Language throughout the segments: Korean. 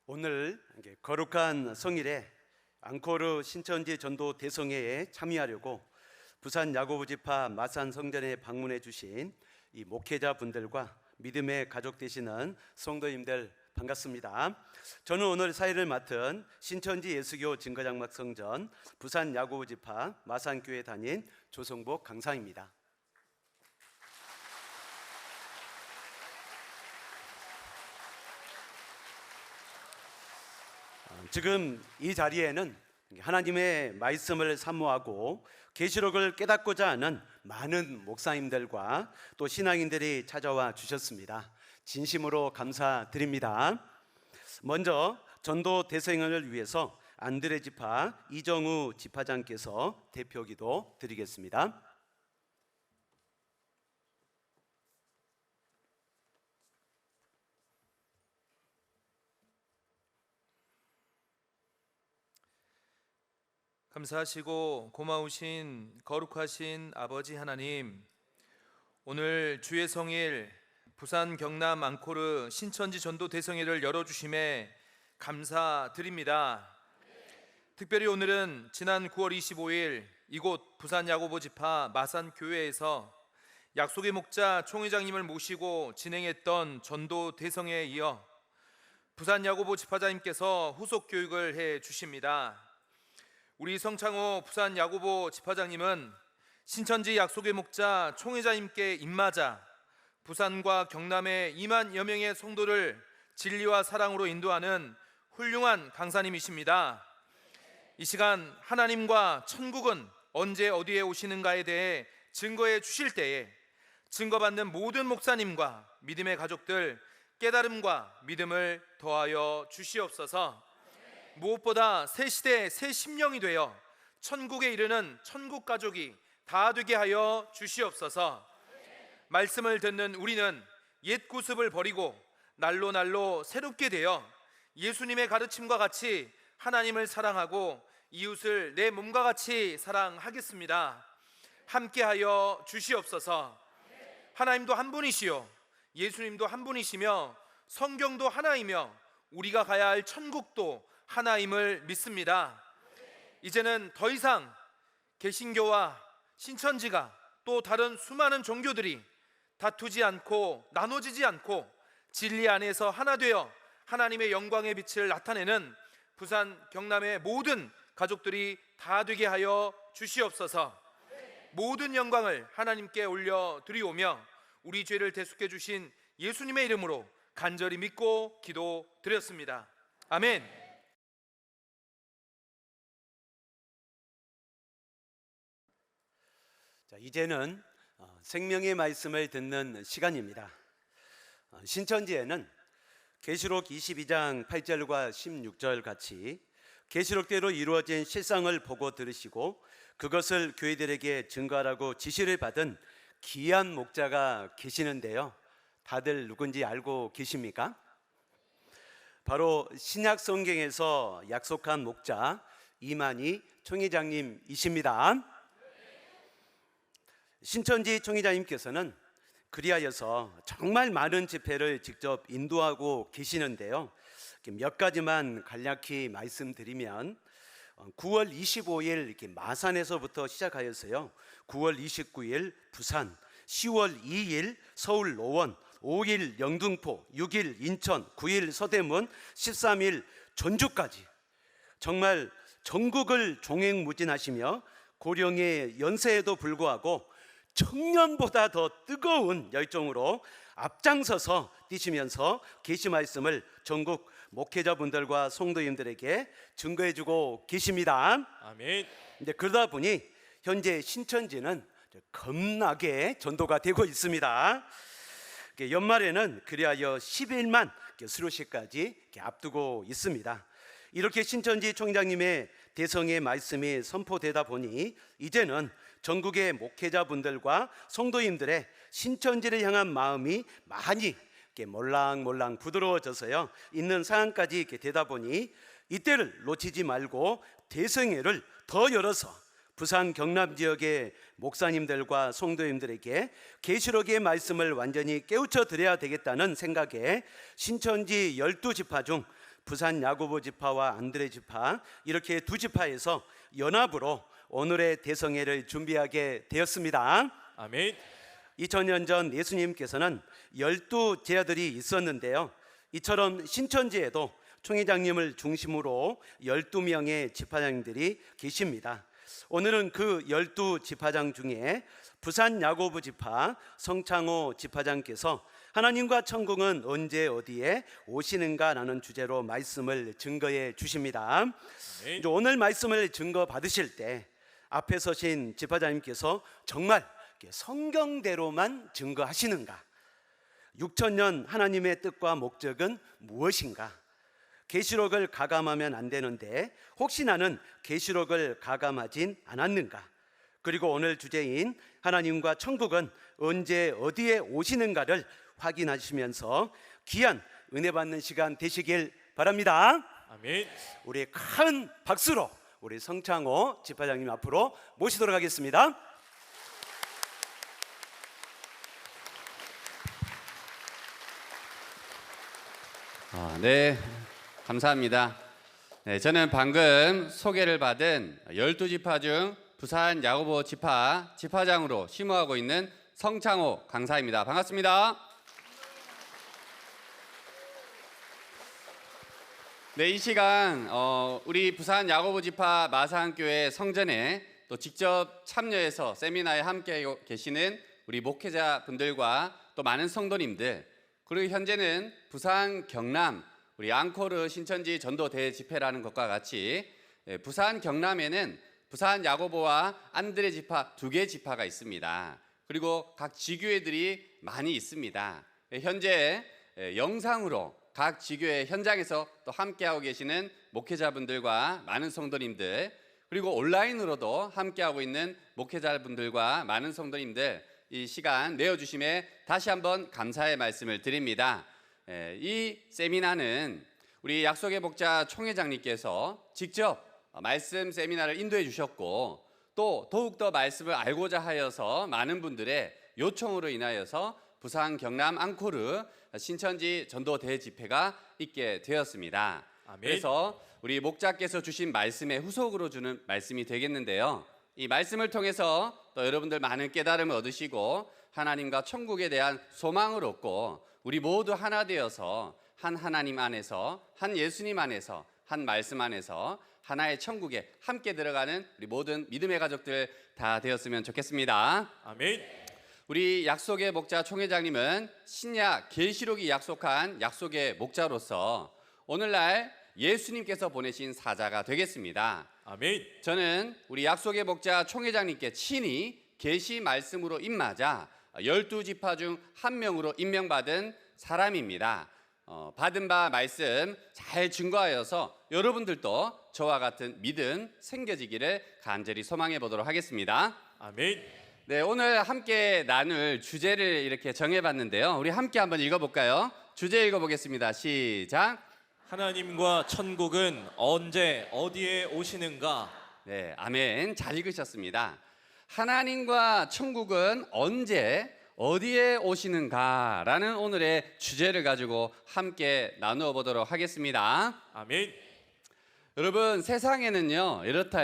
오늘 거룩한 성일에 앙코르 신천지 전도 대성회에 참여하려고 부산 야고보 지파 마산 성전에 방문해 주신 이 목회자분들과 믿음의 가족 되시는 성도님들 반갑습니다. 저는 오늘 사회를 맡은 신천지 예수교 증거장막 성전 부산 야고보 지파 마산교회 담임 조성복 강사입니다. 지금 이 자리에는 하나님의 말씀을 사모하고 계시록을 깨닫고자 하는 많은 목사님들과 또 신앙인들이 찾아와 주셨습니다. 진심으로 감사드립니다. 먼저 전도 대성회를 위해서 안드레 지파 이정우 지파장께서 대표기도 드리겠습니다. 감사하시고 고마우신 거룩하신 아버지 하나님, 오늘 주의 성일 부산 경남 앙코르 신천지 전도 대성회를 열어주심에 감사드립니다. 특별히 오늘은 지난 9월 25일 이곳 부산 야고보 지파 마산 교회에서 약속의 목자 총회장님을 모시고 진행했던 전도 대성회에 이어 부산 야고보 지파장님께서 후속 교육을 해 주십니다. 우리 성창호 부산 야고보 지파장님은 신천지 약속의 목자 총회장님께 입맞아 부산과 경남의 2만여 명의 성도를 진리와 사랑으로 인도하는 훌륭한 강사님이십니다. 이 시간 하나님과 천국은 언제 어디에 오시는가에 대해 증거해 주실 때에 증거받는 모든 목사님과 믿음의 가족들 깨달음과 믿음을 더하여 주시옵소서. 무엇보다 새 시대 새 심령이 되어 천국에 이르는 천국 가족이 다 되게 하여 주시옵소서. 말씀을 듣는 우리는 옛 구습을 버리고 날로 날로 새롭게 되어 예수님의 가르침과 같이 하나님을 사랑하고 이웃을 내 몸과 같이 사랑하겠습니다. 함께하여 주시옵소서. 하나님도 한 분이시요 예수님도 한 분이시며 성경도 하나이며 우리가 가야 할 천국도 하나임을 믿습니다. 이제는 더 이상 개신교와 신천지가 또 다른 수많은 종교들이 다투지 않고 나눠지지 않고 진리 안에서 하나 되어 하나님의 영광의 빛을 나타내는 부산 경남의 모든 가족들이 다 되게 하여 주시옵소서. 모든 영광을 하나님께 올려드리오며 우리 죄를 대속해 주신 예수님의 이름으로 간절히 믿고 기도드렸습니다. 아멘. 자, 이제는 생명의 말씀을 듣는 시간입니다. 신천지에는 계시록 22장 8절과 16절 같이 계시록대로 이루어진 실상을 보고 들으시고 그것을 교회들에게 증거하라고 지시를 받은 귀한 목자가 계시는데요, 다들 누군지 알고 계십니까? 바로 신약 성경에서 약속한 목자 이만희 총회장님이십니다. 신천지 총회장님께서는 그리하여서 정말 많은 집회를 직접 인도하고 계시는데요, 몇 가지만 간략히 말씀드리면 9월 25일 이렇게 마산에서부터 시작하여서요 9월 29일 부산, 10월 2일 서울 노원, 5일 영등포, 6일 인천, 9일 서대문, 13일 전주까지 정말 전국을 종횡무진하시며 고령의 연세에도 불구하고 청년보다 더 뜨거운 열정으로 앞장서서 뛰시면서 계시 말씀을 전국 목회자분들과 성도님들에게 증거해주고 계십니다. 아멘. 이제 그러다 보니 현재 신천지는 겁나게 전도가 되고 있습니다. 연말에는 그리하여 10일만 수료식까지 앞두고 있습니다. 이렇게 신천지 총장님의 대성의 말씀이 선포되다 보니 이제는 전국의 목회자분들과 성도님들의 신천지를 향한 마음이 많이 몰랑몰랑 부드러워져서요 있는 상황까지 이렇게 되다 보니 이때를 놓치지 말고 대성회를 더 열어서 부산 경남 지역의 목사님들과 성도님들에게 계시록의 말씀을 완전히 깨우쳐 드려야 되겠다는 생각에 신천지 12지파 중 부산 야고보 지파와 안드레 지파 이렇게 두 지파에서 연합으로 오늘의 대성회를 준비하게 되었습니다. 아멘. 2000년 전 예수님께서는 12제자들이 있었는데요. 이처럼 신천지에도 총회장님을 중심으로 12명의 지파장들이 계십니다. 오늘은 그 12지파장 중에 부산 야고보 지파 성창호 지파장께서 하나님과 천국은 언제 어디에 오시는가라는 주제로 말씀을 증거해 주십니다. 아멘. 이제 오늘 말씀을 증거 받으실 때 앞에 서신 지파장님께서 정말 성경대로만 증거하시는가? 6천년 하나님의 뜻과 목적은 무엇인가? 계시록을 가감하면 안 되는데 혹시 나는 계시록을 가감하진 않았는가? 그리고 오늘 주제인 하나님과 천국은 언제 어디에 오시는가를 확인하시면서 귀한 은혜 받는 시간 되시길 바랍니다. 아멘. 우리 큰 박수로 우리 성창호 지파장님 앞으로 모시도록 하겠습니다. 네, 감사합니다. 네, 저는 방금 소개를 받은 12지파 중 부산 야고보 지파장으로 심호하고 있는 성창호 강사입니다. 반갑습니다. 네, 이 시간 우리 부산 야고보 지파 마사한교회 성전에 또 직접 참여해서 세미나에 함께 계시는 우리 목회자 분들과 또 많은 성도님들, 그리고 현재는 부산 경남 우리 앙코르 신천지 전도 대집회라는 것과 같이 부산 경남에는 부산 야고보와 안드레 지파 두 개 지파가 있습니다. 그리고 각 지교회들이 많이 있습니다. 현재 영상으로 각 지교회 현장에서 또 함께하고 계시는 목회자분들과 많은 성도님들, 그리고 온라인으로도 함께하고 있는 목회자분들과 많은 성도님들, 이 시간 내어주심에 다시 한번 감사의 말씀을 드립니다. 이 세미나는 우리 약속의 목자 총회장님께서 직접 말씀 세미나를 인도해 주셨고, 또 더욱더 말씀을 알고자 하여서 많은 분들의 요청으로 인하여서 부산 경남 앙코르 신천지 전도 대집회가 있게 되었습니다. 아멘. 그래서 우리 목자께서 주신 말씀의 후속으로 주는 말씀이 되겠는데요. 이 말씀을 통해서 또 여러분들 많은 깨달음을 얻으시고 하나님과 천국에 대한 소망을 얻고 우리 모두 하나 되어서 한 하나님 안에서, 한 예수님 안에서, 한 말씀 안에서 하나의 천국에 함께 들어가는 우리 모든 믿음의 가족들 다 되었으면 좋겠습니다. 아멘. 우리 약속의 목자 총회장님은 신약 계시록이 약속한 약속의 목자로서 오늘날 예수님께서 보내신 사자가 되겠습니다. 아멘. 저는 우리 약속의 목자 총회장님께 친히 계시 말씀으로 임마자 12지파 중 한 명으로 임명받은 사람입니다. 받은 바 말씀 잘 증거하여서 여러분들도 저와 같은 믿음 생겨지기를 간절히 소망해 보도록 하겠습니다. 아멘. 네, 오늘 함께 나눌 주제를 이렇게 정해봤는데요. 우리 함께 한번 읽어볼까요? 주제 읽어보겠습니다. 시작. 하나님과 천국은 언제 어디에 오시는가? 네, 아멘. 잘 읽으셨습니다. 하나님과 천국은 언제 어디에 오시는가라는 오늘의 주제를 가지고 함께 나누어 보도록 하겠습니다. 아멘. 여러분, 세상에는요 이렇다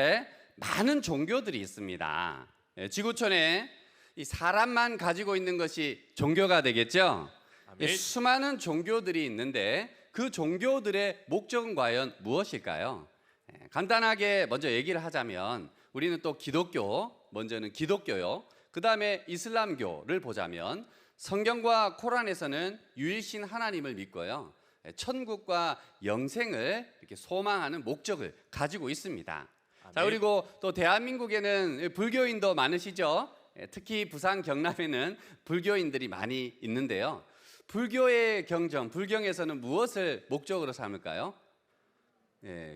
많은 종교들이 있습니다. 지구촌에 이 사람만 가지고 있는 것이 종교가 되겠죠. 아멘. 수많은 종교들이 있는데 그 종교들의 목적은 과연 무엇일까요? 간단하게 먼저 얘기를 하자면 우리는 또 기독교, 먼저는 기독교요. 그 다음에 이슬람교를 보자면 성경과 코란에서는 유일신 하나님을 믿고요. 천국과 영생을 이렇게 소망하는 목적을 가지고 있습니다. 아멘. 자, 그리고 또 대한민국에는 불교인도 많으시죠. 특히 부산 경남에는 불교인들이 많이 있는데요. 불교의 경전, 불경에서는 무엇을 목적으로 삼을까요?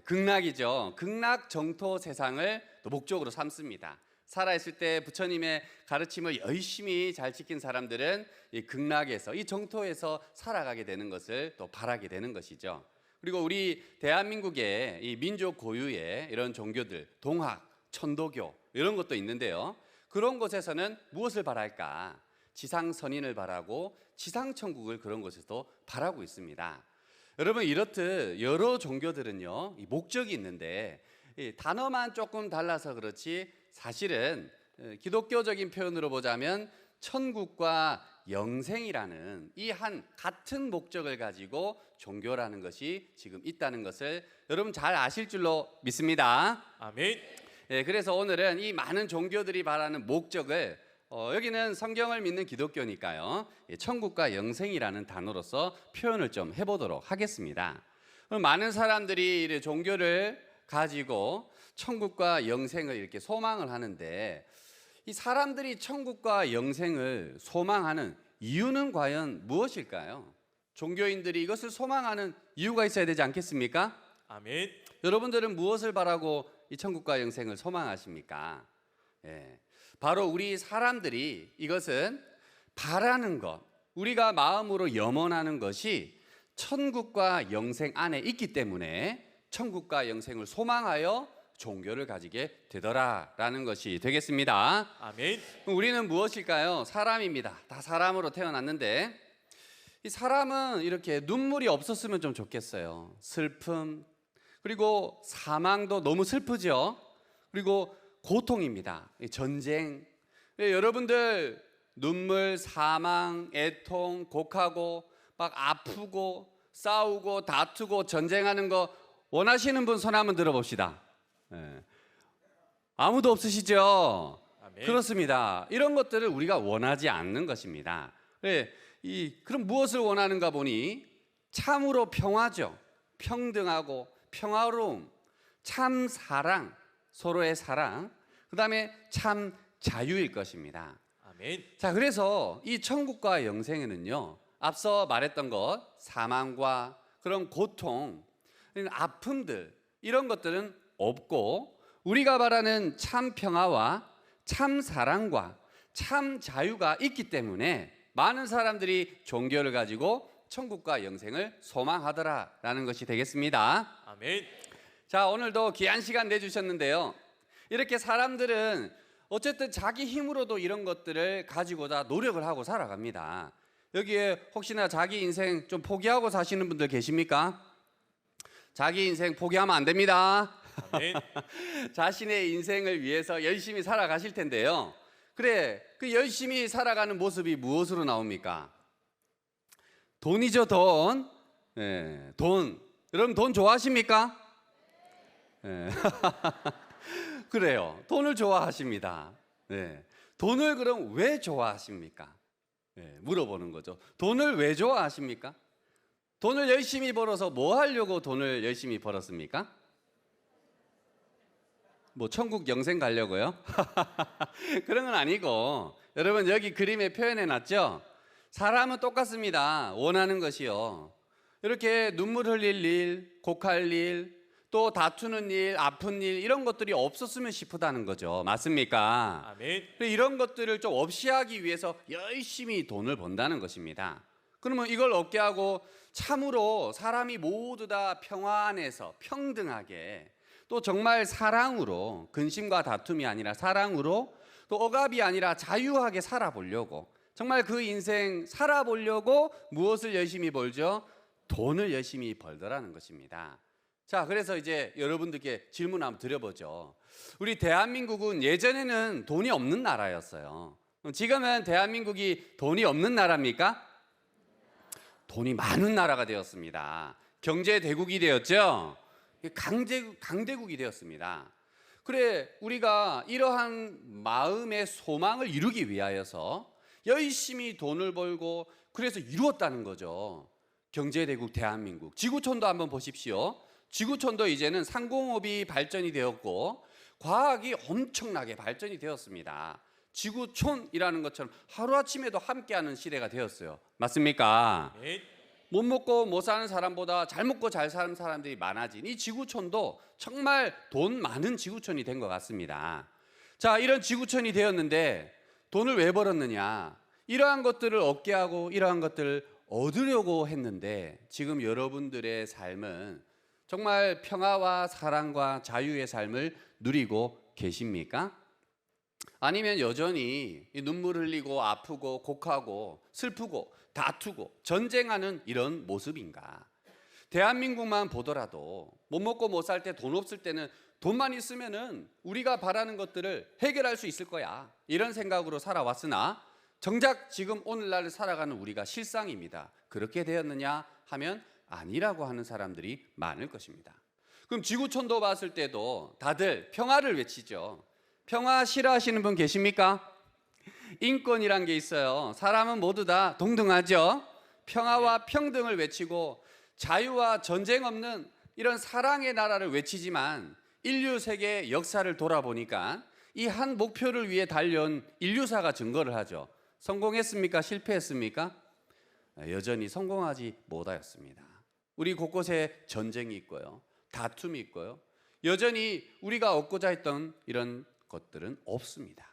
극락이죠. 극락 정토 세상을 또 목적으로 삼습니다. 살아있을 때 부처님의 가르침을 열심히 잘 지킨 사람들은 이 극락에서, 이 정토에서 살아가게 되는 것을 또 바라게 되는 것이죠. 그리고 우리 대한민국의 이 민족 고유의 이런 종교들, 동학, 천도교 이런 것도 있는데요. 그런 곳에서는 무엇을 바랄까? 지상선인을 바라고 지상천국을 그런 곳에서도 바라고 있습니다. 여러분 이렇듯 여러 종교들은요 이 목적이 있는데 이 단어만 조금 달라서 그렇지 사실은 기독교적인 표현으로 보자면 천국과 영생이라는 이 한 같은 목적을 가지고 종교라는 것이 지금 있다는 것을 여러분 잘 아실 줄로 믿습니다. 아멘. 그래서 오늘은 이 많은 종교들이 바라는 목적을 여기는 성경을 믿는 기독교니까요 천국과 영생이라는 단어로서 표현을 좀 해보도록 하겠습니다. 많은 사람들이 이 종교를 가지고 천국과 영생을 이렇게 소망을 하는데 이 사람들이 천국과 영생을 소망하는 이유는 과연 무엇일까요? 종교인들이 이것을 소망하는 이유가 있어야 되지 않겠습니까? 아멘. 여러분들은 무엇을 바라고 이 천국과 영생을 소망하십니까? 바로 우리 사람들이 이것은 바라는 것, 우리가 마음으로 염원하는 것이 천국과 영생 안에 있기 때문에 천국과 영생을 소망하여 종교를 가지게 되더라라는 것이 되겠습니다. 아멘. 우리는 무엇일까요? 사람입니다. 다 사람으로 태어났는데 이 사람은 이렇게 눈물이 없었으면 좀 좋겠어요. 슬픔, 그리고 사망도 너무 슬프죠. 그리고 고통입니다. 전쟁. 여러분들 눈물, 사망, 애통, 곡하고 막 아프고 싸우고 다투고 전쟁하는 거 원하시는 분 손 한번 들어봅시다. 아무도 없으시죠? 아멘. 그렇습니다. 이런 것들을 우리가 원하지 않는 것입니다. 그럼 무엇을 원하는가 보니 참으로 평화죠. 평등하고 평화로움, 참 사랑, 서로의 사랑, 그 다음에 참 자유일 것입니다. 아멘. 자, 그래서 이 천국과 영생에는요, 앞서 말했던 것, 사망과 그런 고통, 아픔들, 이런 것들은 없고, 우리가 바라는 참 평화와 참 사랑과 참 자유가 있기 때문에 많은 사람들이 종교를 가지고 천국과 영생을 소망하더라라는 것이 되겠습니다. 아멘. 자, 오늘도 귀한 시간 내주셨는데요. 이렇게 사람들은 어쨌든 자기 힘으로도 이런 것들을 가지고자 노력을 하고 살아갑니다. 여기에 혹시나 자기 인생 좀 포기하고 사시는 분들 계십니까? 자기 인생 포기하면 안 됩니다. 아멘. 자신의 인생을 위해서 열심히 살아가실 텐데요. 그래, 그 열심히 살아가는 모습이 무엇으로 나옵니까? 돈이죠, 돈. 돈. 여러분 돈 좋아하십니까? 그래요. 돈을 좋아하십니다. 돈을 그럼 왜 좋아하십니까? 물어보는 거죠. 돈을 왜 좋아하십니까? 돈을 열심히 벌어서 뭐 하려고 돈을 열심히 벌었습니까? 뭐 천국 영생 가려고요? 그런 건 아니고 여러분 여기 그림에 표현해 놨죠? 사람은 똑같습니다. 원하는 것이요. 이렇게 눈물 흘릴 일, 곡할 일, 또 다투는 일, 아픈 일 이런 것들이 없었으면 싶다는 거죠. 맞습니까? 아멘. 이런 것들을 좀 없이 하기 위해서 열심히 돈을 번다는 것입니다. 그러면 이걸 얻게 하고 참으로 사람이 모두 다 평화 안에서 평등하게 또 정말 사랑으로 근심과 다툼이 아니라 사랑으로 또 억압이 아니라 자유하게 살아보려고 정말 그 인생 살아보려고 무엇을 열심히 벌죠? 돈을 열심히 벌더라는 것입니다. 자, 그래서 이제 여러분들께 질문 한번 드려보죠. 우리 대한민국은 예전에는 돈이 없는 나라였어요. 지금은 대한민국이 돈이 없는 나라입니까? 돈이 많은 나라가 되었습니다. 경제 대국이 되었죠. 강대국이 되었습니다. 그래, 우리가 이러한 마음의 소망을 이루기 위하여서 열심히 돈을 벌고 그래서 이루었다는 거죠. 경제대국 대한민국. 지구촌도 한번 보십시오. 지구촌도 이제는 상공업이 발전이 되었고 과학이 엄청나게 발전이 되었습니다. 지구촌이라는 것처럼 하루아침에도 함께하는 시대가 되었어요. 맞습니까? 아멘. 못 먹고 못 사는 사람보다 잘 먹고 잘 사는 사람들이 많아진 이 지구촌도 정말 돈 많은 지구촌이 된 것 같습니다. 자, 이런 지구촌이 되었는데 돈을 왜 벌었느냐? 이러한 것들을 얻게 하고 이러한 것들을 얻으려고 했는데 지금 여러분들의 삶은 정말 평화와 사랑과 자유의 삶을 누리고 계십니까? 아니면 여전히 눈물 흘리고 아프고 곡하고 슬프고 다투고 전쟁하는 이런 모습인가? 대한민국만 보더라도 못 먹고 못 살 때, 돈 없을 때는 돈만 있으면은 우리가 바라는 것들을 해결할 수 있을 거야, 이런 생각으로 살아왔으나 정작 지금 오늘날 살아가는 우리가 실상입니다. 그렇게 되었느냐 하면 아니라고 하는 사람들이 많을 것입니다. 그럼 지구촌도 봤을 때도 다들 평화를 외치죠. 평화 싫어하시는 분 계십니까? 인권이란 게 있어요. 사람은 모두 다 동등하죠. 평화와 평등을 외치고 자유와 전쟁 없는 이런 사랑의 나라를 외치지만 인류 세계의 역사를 돌아보니까 이 한 목표를 위해 달려온 인류사가 증거를 하죠. 성공했습니까? 실패했습니까? 여전히 성공하지 못하였습니다. 우리 곳곳에 전쟁이 있고요, 다툼이 있고요, 여전히 우리가 얻고자 했던 이런 것들은 없습니다.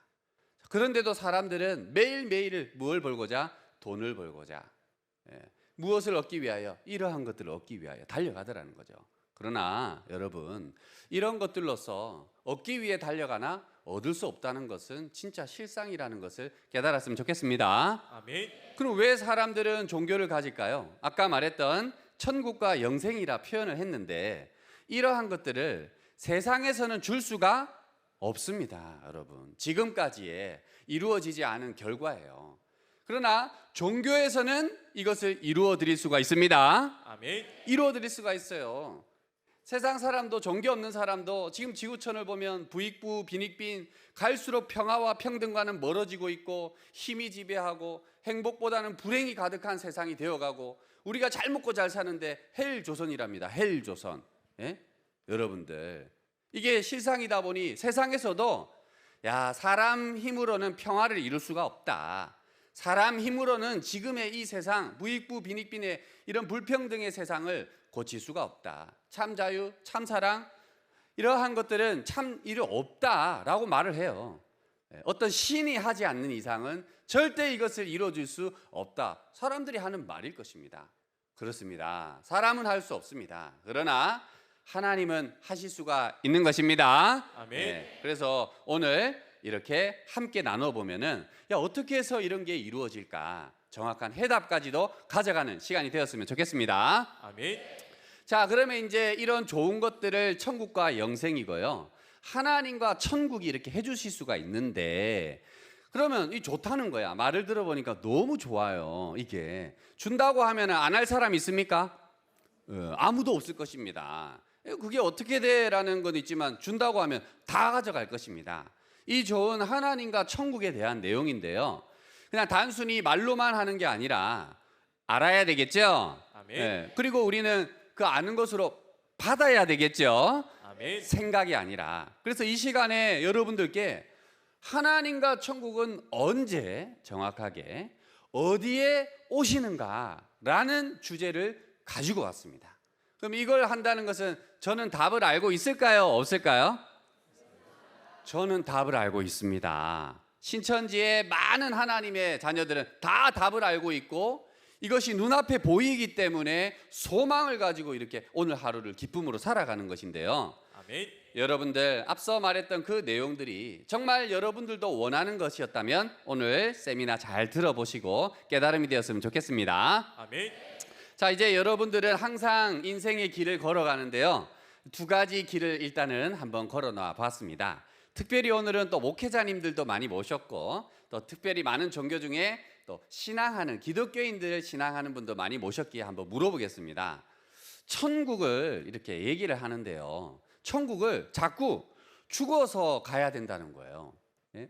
그런데도 사람들은 매일매일 무엇을 벌고자? 돈을 벌고자, 무엇을 얻기 위하여? 이러한 것들을 얻기 위하여 달려가더라는 거죠. 그러나 여러분, 이런 것들로서 얻기 위해 달려가나 얻을 수 없다는 것은 진짜 실상이라는 것을 깨달았으면 좋겠습니다. 아멘. 그럼 왜 사람들은 종교를 가질까요? 아까 말했던 천국과 영생이라 표현을 했는데 이러한 것들을 세상에서는 줄 수가 없습니다. 여러분, 지금까지의 이루어지지 않은 결과예요. 그러나 종교에서는 이것을 이루어 드릴 수가 있습니다. 아멘. 이루어 드릴 수가 있어요. 세상 사람도, 종교 없는 사람도 지금 지구촌을 보면 부익부 빈익빈, 갈수록 평화와 평등과는 멀어지고 있고 힘이 지배하고 행복보다는 불행이 가득한 세상이 되어가고 우리가 잘 먹고 잘 사는데 헬조선이랍니다. 헬조선. 예? 여러분들, 이게 실상이다 보니 세상에서도 야, 사람 힘으로는 평화를 이룰 수가 없다, 사람 힘으로는 지금의 이 세상 부익부 빈익빈의 이런 불평등의 세상을 고칠 수가 없다, 참 자유, 참 사랑, 이러한 것들은 참 이루 없다라고 말을 해요. 어떤 신이 하지 않는 이상은 절대 이것을 이루어줄 수 없다, 사람들이 하는 말일 것입니다. 그렇습니다. 사람은 할 수 없습니다. 그러나 하나님은 하실 수가 있는 것입니다. 아멘. 그래서 오늘 이렇게 함께 나눠보면은 야, 어떻게 해서 이런 게 이루어질까 정확한 해답까지도 가져가는 시간이 되었으면 좋겠습니다. 아멘. 자, 그러면 이제 이런 좋은 것들을 천국과 영생이고요, 하나님과 천국이 이렇게 해주실 수가 있는데, 그러면 이 좋다는 거야. 말을 들어보니까 너무 좋아요. 이게 준다고 하면 안 할 사람 있습니까? 아무도 없을 것입니다. 그게 어떻게 돼라는 건 있지만 준다고 하면 다 가져갈 것입니다. 이 좋은 하나님과 천국에 대한 내용인데요, 그냥 단순히 말로만 하는 게 아니라 알아야 되겠죠. 아멘. 그리고 우리는 그 아는 것으로 받아야 되겠죠. 아멘. 생각이 아니라. 그래서 이 시간에 여러분들께 하나님과 천국은 언제 정확하게 어디에 오시는가라는 주제를 가지고 왔습니다. 그럼 이걸 한다는 것은 저는 답을 알고 있을까요? 없을까요? 저는 답을 알고 있습니다. 신천지의 많은 하나님의 자녀들은 다 답을 알고 있고 이것이 눈앞에 보이기 때문에 소망을 가지고 이렇게 오늘 하루를 기쁨으로 살아가는 것인데요. 아멘. 여러분들, 앞서 말했던 그 내용들이 정말 여러분들도 원하는 것이었다면 오늘 세미나 잘 들어보시고 깨달음이 되었으면 좋겠습니다. 아멘. 자, 이제 여러분들은 항상 인생의 길을 걸어가는데요, 두 가지 길을 일단은 한번 걸어놔 봤습니다. 특별히 오늘은 또 목회자님들도 많이 모셨고 또 특별히 많은 종교 중에 또 신앙하는 기독교인들 신앙하는 분도 많이 모셨기에 한번 물어보겠습니다. 천국을 이렇게 얘기를 하는데요, 천국을 자꾸 죽어서 가야 된다는 거예요.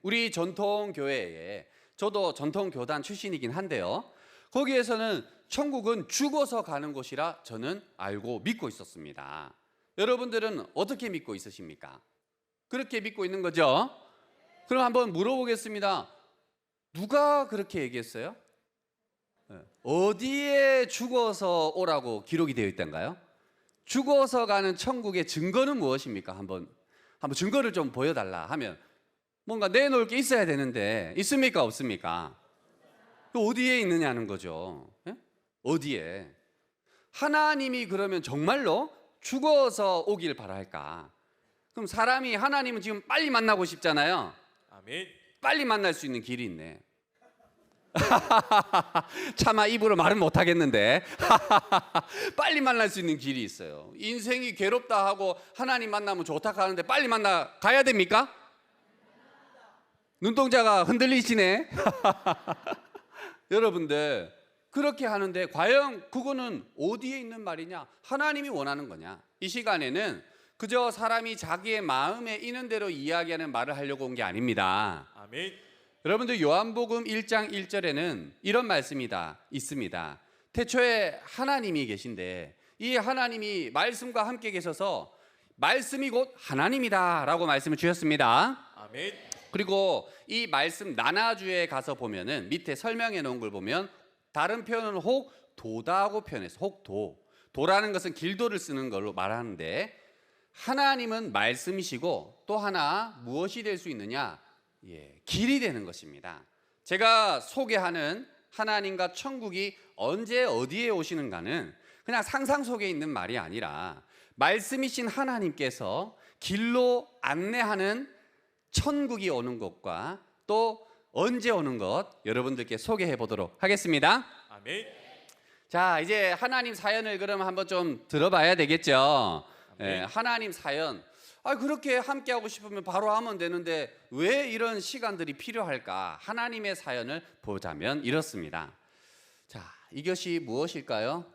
우리 전통 교회에, 저도 전통 교단 출신이긴 한데요, 거기에서는 천국은 죽어서 가는 곳이라 저는 알고 믿고 있었습니다. 여러분들은 어떻게 믿고 있으십니까? 그렇게 믿고 있는 거죠? 그럼 한번 물어보겠습니다. 누가 그렇게 얘기했어요? 어디에 죽어서 오라고 기록이 되어 있던가요? 죽어서 가는 천국의 증거는 무엇입니까? 한번 증거를 좀 보여달라 하면 뭔가 내놓을 게 있어야 되는데 있습니까? 없습니까? 어디에 있느냐는 거죠. 어디에? 하나님이 그러면 정말로 죽어서 오길 바랄까? 그럼 사람이 하나님은 지금 빨리 만나고 싶잖아요. 아멘. 빨리 만날 수 있는 길이 있네. 차마 입으로 말은 못하겠는데 빨리 만날 수 있는 길이 있어요. 인생이 괴롭다 하고 하나님 만나면 좋다 하는데 빨리 만나 가야 됩니까? 눈동자가 흔들리시네. 여러분들 그렇게 하는데 과연 그거는 어디에 있는 말이냐? 하나님이 원하는 거냐? 이 시간에는 그저 사람이 자기의 마음에 있는 대로 이야기하는 말을 하려고 온 게 아닙니다. 아멘. 여러분들 요한복음 1장 1절에는 이런 말씀이 있습니다. 태초에 하나님이 계신데 이 하나님이 말씀과 함께 계셔서 말씀이 곧 하나님이다 라고 말씀을 주셨습니다. 아멘. 그리고 이 말씀 나나주에 가서 보면은 밑에 설명해 놓은 걸 보면 다른 표현은 혹도다고 표현해서 혹도. 도라는 것은 길도를 쓰는 걸로 말하는데 하나님은 말씀이시고 또 하나 무엇이 될 수 있느냐? 길이 되는 것입니다. 제가 소개하는 하나님과 천국이 언제 어디에 오시는가는 그냥 상상 속에 있는 말이 아니라 말씀이신 하나님께서 길로 안내하는 천국이 오는 것과 또 언제 오는 것 여러분들께 소개해 보도록 하겠습니다. 아멘. 자, 이제 하나님 사연을 그럼 한번 좀 들어봐야 되겠죠. 하나님 사연. 그렇게 함께 하고 싶으면 바로 하면 되는데 왜 이런 시간들이 필요할까? 하나님의 사연을 보자면 이렇습니다. 자, 이것이 무엇일까요?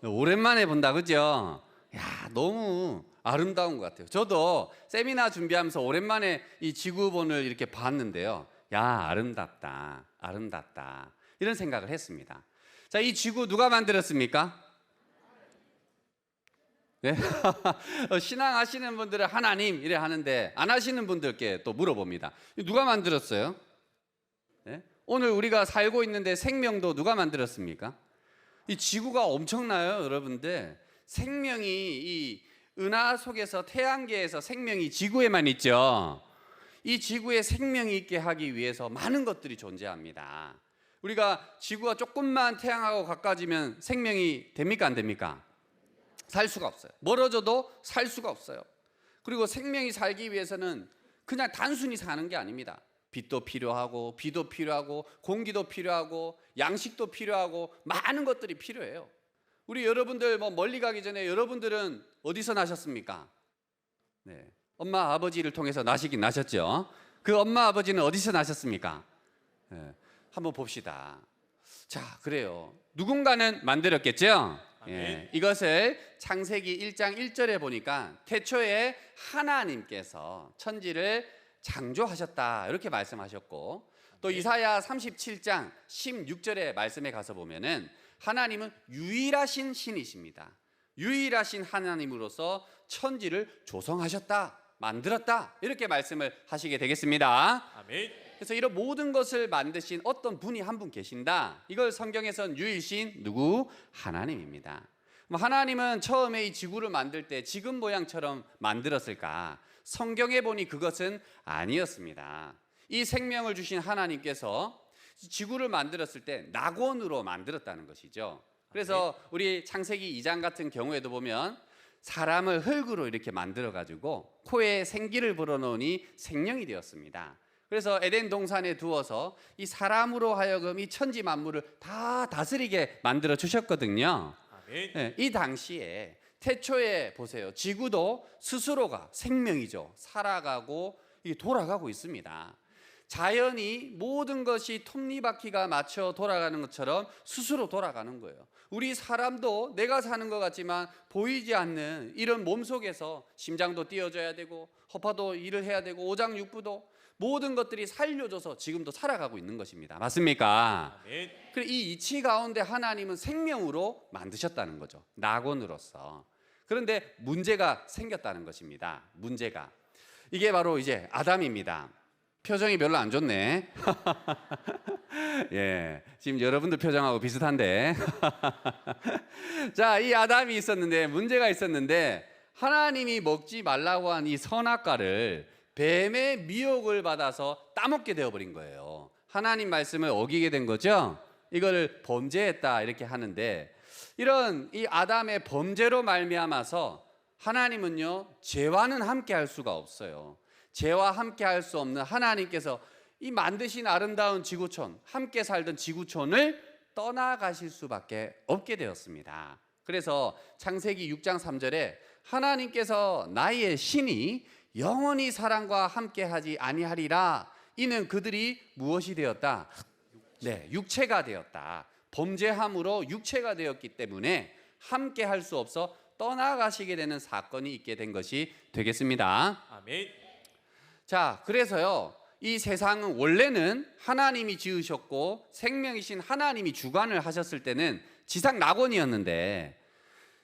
오랜만에 본다, 그죠? 야, 너무 아름다운 것 같아요. 저도 세미나 준비하면서 오랜만에 이 지구본을 이렇게 봤는데요. 야, 아름답다, 아름답다. 이런 생각을 했습니다. 자, 이 지구 누가 만들었습니까? 네? 신앙하시는 분들은 하나님 이래 하는데 안 하시는 분들께 또 물어봅니다. 누가 만들었어요? 네? 오늘 우리가 살고 있는데 생명도 누가 만들었습니까? 이 지구가 엄청나요, 여러분들. 생명이 이 은하 속에서 태양계에서 생명이 지구에만 있죠. 이 지구에 생명이 있게 하기 위해서 많은 것들이 존재합니다. 우리가 지구가 조금만 태양하고 가까워지면 생명이 됩니까, 안 됩니까? 살 수가 없어요. 멀어져도 살 수가 없어요. 그리고 생명이 살기 위해서는 그냥 단순히 사는 게 아닙니다. 빛도 필요하고 비도 필요하고 공기도 필요하고 양식도 필요하고 많은 것들이 필요해요. 우리 여러분들 멀리 가기 전에 여러분들은 어디서 나셨습니까? 네, 엄마 아버지를 통해서 나시긴 나셨죠. 그 엄마 아버지는 어디서 나셨습니까? 네, 한번 봅시다. 자, 그래요. 누군가는 만들었겠죠. 이것을 창세기 1장 1절에 보니까 태초에 하나님께서 천지를 창조하셨다 이렇게 말씀하셨고 또 이사야 37장 16절의 말씀에 가서 보면은 하나님은 유일하신 신이십니다. 유일하신 하나님으로서 천지를 조성하셨다, 만들었다 이렇게 말씀을 하시게 되겠습니다. 아멘. 그래서 이런 모든 것을 만드신 어떤 분이 한 분 계신다. 이걸 성경에서는 유일신 누구? 하나님입니다. 하나님은 처음에 이 지구를 만들 때 지금 모양처럼 만들었을까? 성경에 보니 그것은 아니었습니다. 이 생명을 주신 하나님께서 지구를 만들었을 때 낙원으로 만들었다는 것이죠. 그래서 우리 창세기 2장 같은 경우에도 보면 사람을 흙으로 이렇게 만들어 가지고 코에 생기를 불어넣으니 생명이 되었습니다. 그래서 에덴 동산에 두어서 이 사람으로 하여금 이 천지 만물을 다 다스리게 만들어 주셨거든요. 아멘. 이 당시에 태초에 보세요. 지구도 스스로가 생명이죠. 살아가고 돌아가고 있습니다. 자연이 모든 것이 톱니바퀴가 맞춰 돌아가는 것처럼 스스로 돌아가는 거예요. 우리 사람도 내가 사는 것 같지만 보이지 않는 이런 몸 속에서 심장도 뛰어줘야 되고 허파도 일을 해야 되고 오장육부도 모든 것들이 살려줘서 지금도 살아가고 있는 것입니다. 맞습니까? 아멘. 그리고 이 이치 가운데 하나님은 생명으로 만드셨다는 거죠. 낙원으로서. 그런데 문제가 생겼다는 것입니다. 문제가. 이게 바로 이제 아담입니다. 표정이 별로 안 좋네. 예, 지금 여러분들 표정하고 비슷한데. 자, 이 아담이 있었는데 문제가 있었는데 하나님이 먹지 말라고 한 이 선악과를 뱀의 미혹을 받아서 따먹게 되어버린 거예요. 하나님 말씀을 어기게 된 거죠. 이걸 범죄했다 이렇게 하는데 이런 이 아담의 범죄로 말미암아서 하나님은요 죄와는 함께 할 수가 없어요. 죄와 함께 할 수 없는 하나님께서 이 만드신 아름다운 지구촌, 함께 살던 지구촌을 떠나가실 수밖에 없게 되었습니다. 그래서 창세기 6장 3절에 하나님께서 나의 신이 영원히 사람과 함께하지 아니하리라. 이는 그들이 무엇이 되었다? 네, 육체가 되었다. 범죄함으로 육체가 되었기 때문에 함께할 수 없어 떠나가시게 되는 사건이 있게 된 것이 되겠습니다. 아멘. 자, 그래서요, 이 세상은 원래는 하나님이 지으셨고 생명이신 하나님이 주관을 하셨을 때는 지상 낙원이었는데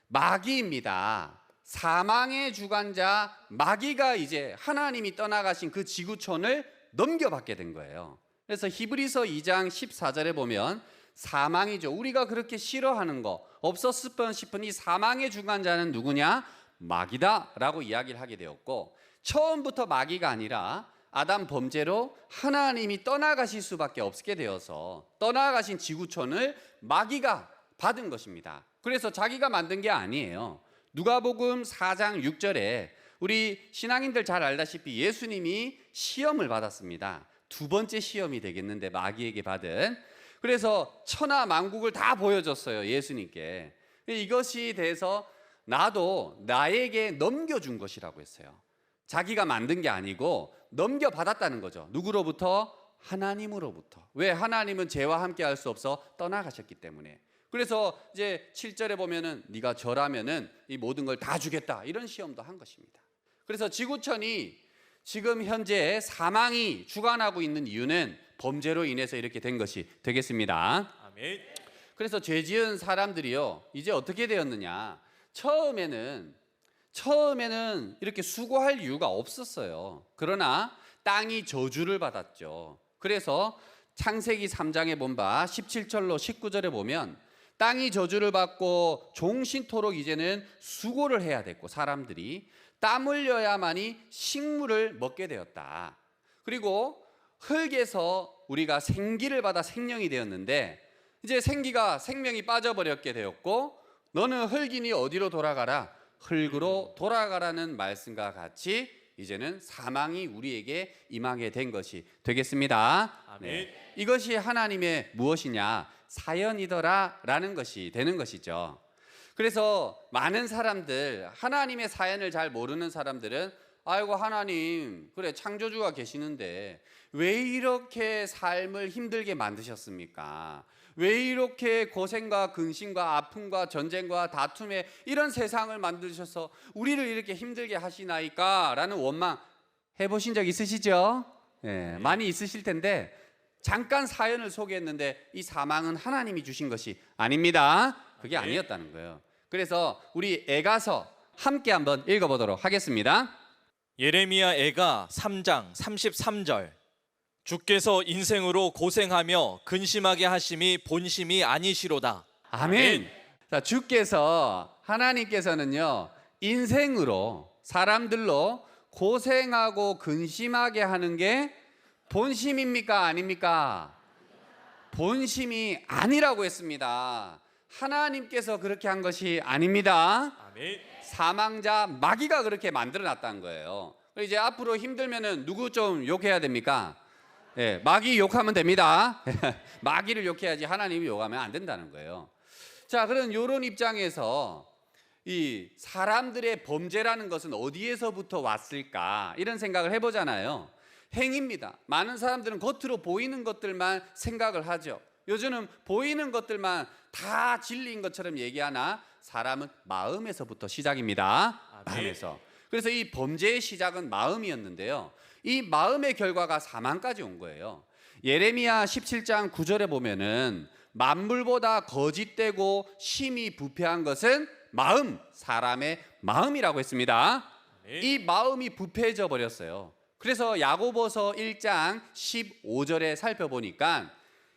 마귀입니다. 사망의 주관자 마귀가 이제 하나님이 떠나가신 그 지구촌을 넘겨받게 된 거예요. 그래서 히브리서 2장 14절에 보면 사망이죠. 우리가 그렇게 싫어하는 거, 없었을 싶은 이 사망의 주관자는 누구냐? 마귀다라고 이야기를 하게 되었고, 처음부터 마귀가 아니라 아담 범죄로 하나님이 떠나가실 수밖에 없게 되어서 떠나가신 지구촌을 마귀가 받은 것입니다. 그래서 자기가 만든 게 아니에요. 누가복음 4장 6절에 우리 신앙인들 잘 알다시피 예수님이 시험을 받았습니다. 두 번째 시험이 되겠는데 마귀에게 받은. 그래서 천하 만국을 다 보여줬어요, 예수님께. 이것이 돼서 나도 나에게 넘겨준 것이라고 했어요. 자기가 만든 게 아니고 넘겨받았다는 거죠. 누구로부터? 하나님으로부터. 왜? 하나님은 죄와 함께 할 수 없어 떠나가셨기 때문에. 그래서 이제 7절에 보면은 네가 저라면은 이 모든 걸 다 주겠다, 이런 시험도 한 것입니다. 그래서 지구촌이 지금 현재 사망이 주관하고 있는 이유는 범죄로 인해서 이렇게 된 것이 되겠습니다. 아멘. 그래서 죄 지은 사람들이요, 이제 어떻게 되었느냐? 처음에는 이렇게 수고할 이유가 없었어요. 그러나 땅이 저주를 받았죠. 그래서 창세기 3장에 본 바 17절로 19절에 보면 땅이 저주를 받고 종신토록 이제는 수고를 해야 됐고, 사람들이 땀 흘려야만이 식물을 먹게 되었다. 그리고 흙에서 우리가 생기를 받아 생명이 되었는데, 이제 생명이 빠져버렸게 되었고, 너는 흙이니 어디로 돌아가라? 흙으로 돌아가라는 말씀과 같이 이제는 사망이 우리에게 임하게 된 것이 되겠습니다. 아멘. 이것이 하나님의 무엇이냐? 사연이더라라는 것이 되는 것이죠. 그래서 많은 사람들, 하나님의 사연을 잘 모르는 사람들은 아이고, 하나님, 그래 창조주가 계시는데 왜 이렇게 삶을 힘들게 만드셨습니까? 왜 이렇게 고생과 근심과 아픔과 전쟁과 다툼에 이런 세상을 만드셔서 우리를 이렇게 힘들게 하시나이까? 라는 원망 해보신 적 있으시죠? 네, 많이 있으실 텐데, 잠깐 사연을 소개했는데 이 사망은 하나님이 주신 것이 아닙니다. 그게 아니었다는 거예요. 그래서 우리 애가서 함께 한번 읽어보도록 하겠습니다. 예레미야 애가 3장 33절. 주께서 인생으로 고생하며 근심하게 하심이 본심이 아니시로다. 아멘. 자, 주께서, 하나님께서는요, 인생으로 사람들로 고생하고 근심하게 하는 게 본심입니까? 아닙니까? 본심이 아니라고 했습니다. 하나님께서 그렇게 한 것이 아닙니다. 아멘. 사망자 마귀가 그렇게 만들어 놨다는 거예요. 이제 앞으로 힘들면은 누구 좀 욕해야 됩니까? 예, 마귀 욕하면 됩니다. 마귀를 욕해야지 하나님이 욕하면 안 된다는 거예요. 자, 그런 이런 입장에서 이 사람들의 범죄라는 것은 어디에서부터 왔을까? 이런 생각을 해보잖아요. 행위입니다. 많은 사람들은 겉으로 보이는 것들만 생각을 하죠. 요즘은 보이는 것들만 다 진리인 것처럼 얘기하나 사람은 마음에서부터 시작입니다. 마음에서. 그래서 이 범죄의 시작은 마음이었는데요, 이 마음의 결과가 사망까지 온 거예요. 예레미야 17장 9절에 보면은 만물보다 거짓되고 심히 부패한 것은 마음, 사람의 마음이라고 했습니다. 이 마음이 부패해져 버렸어요. 그래서 야고보서 1장 15절에 살펴보니까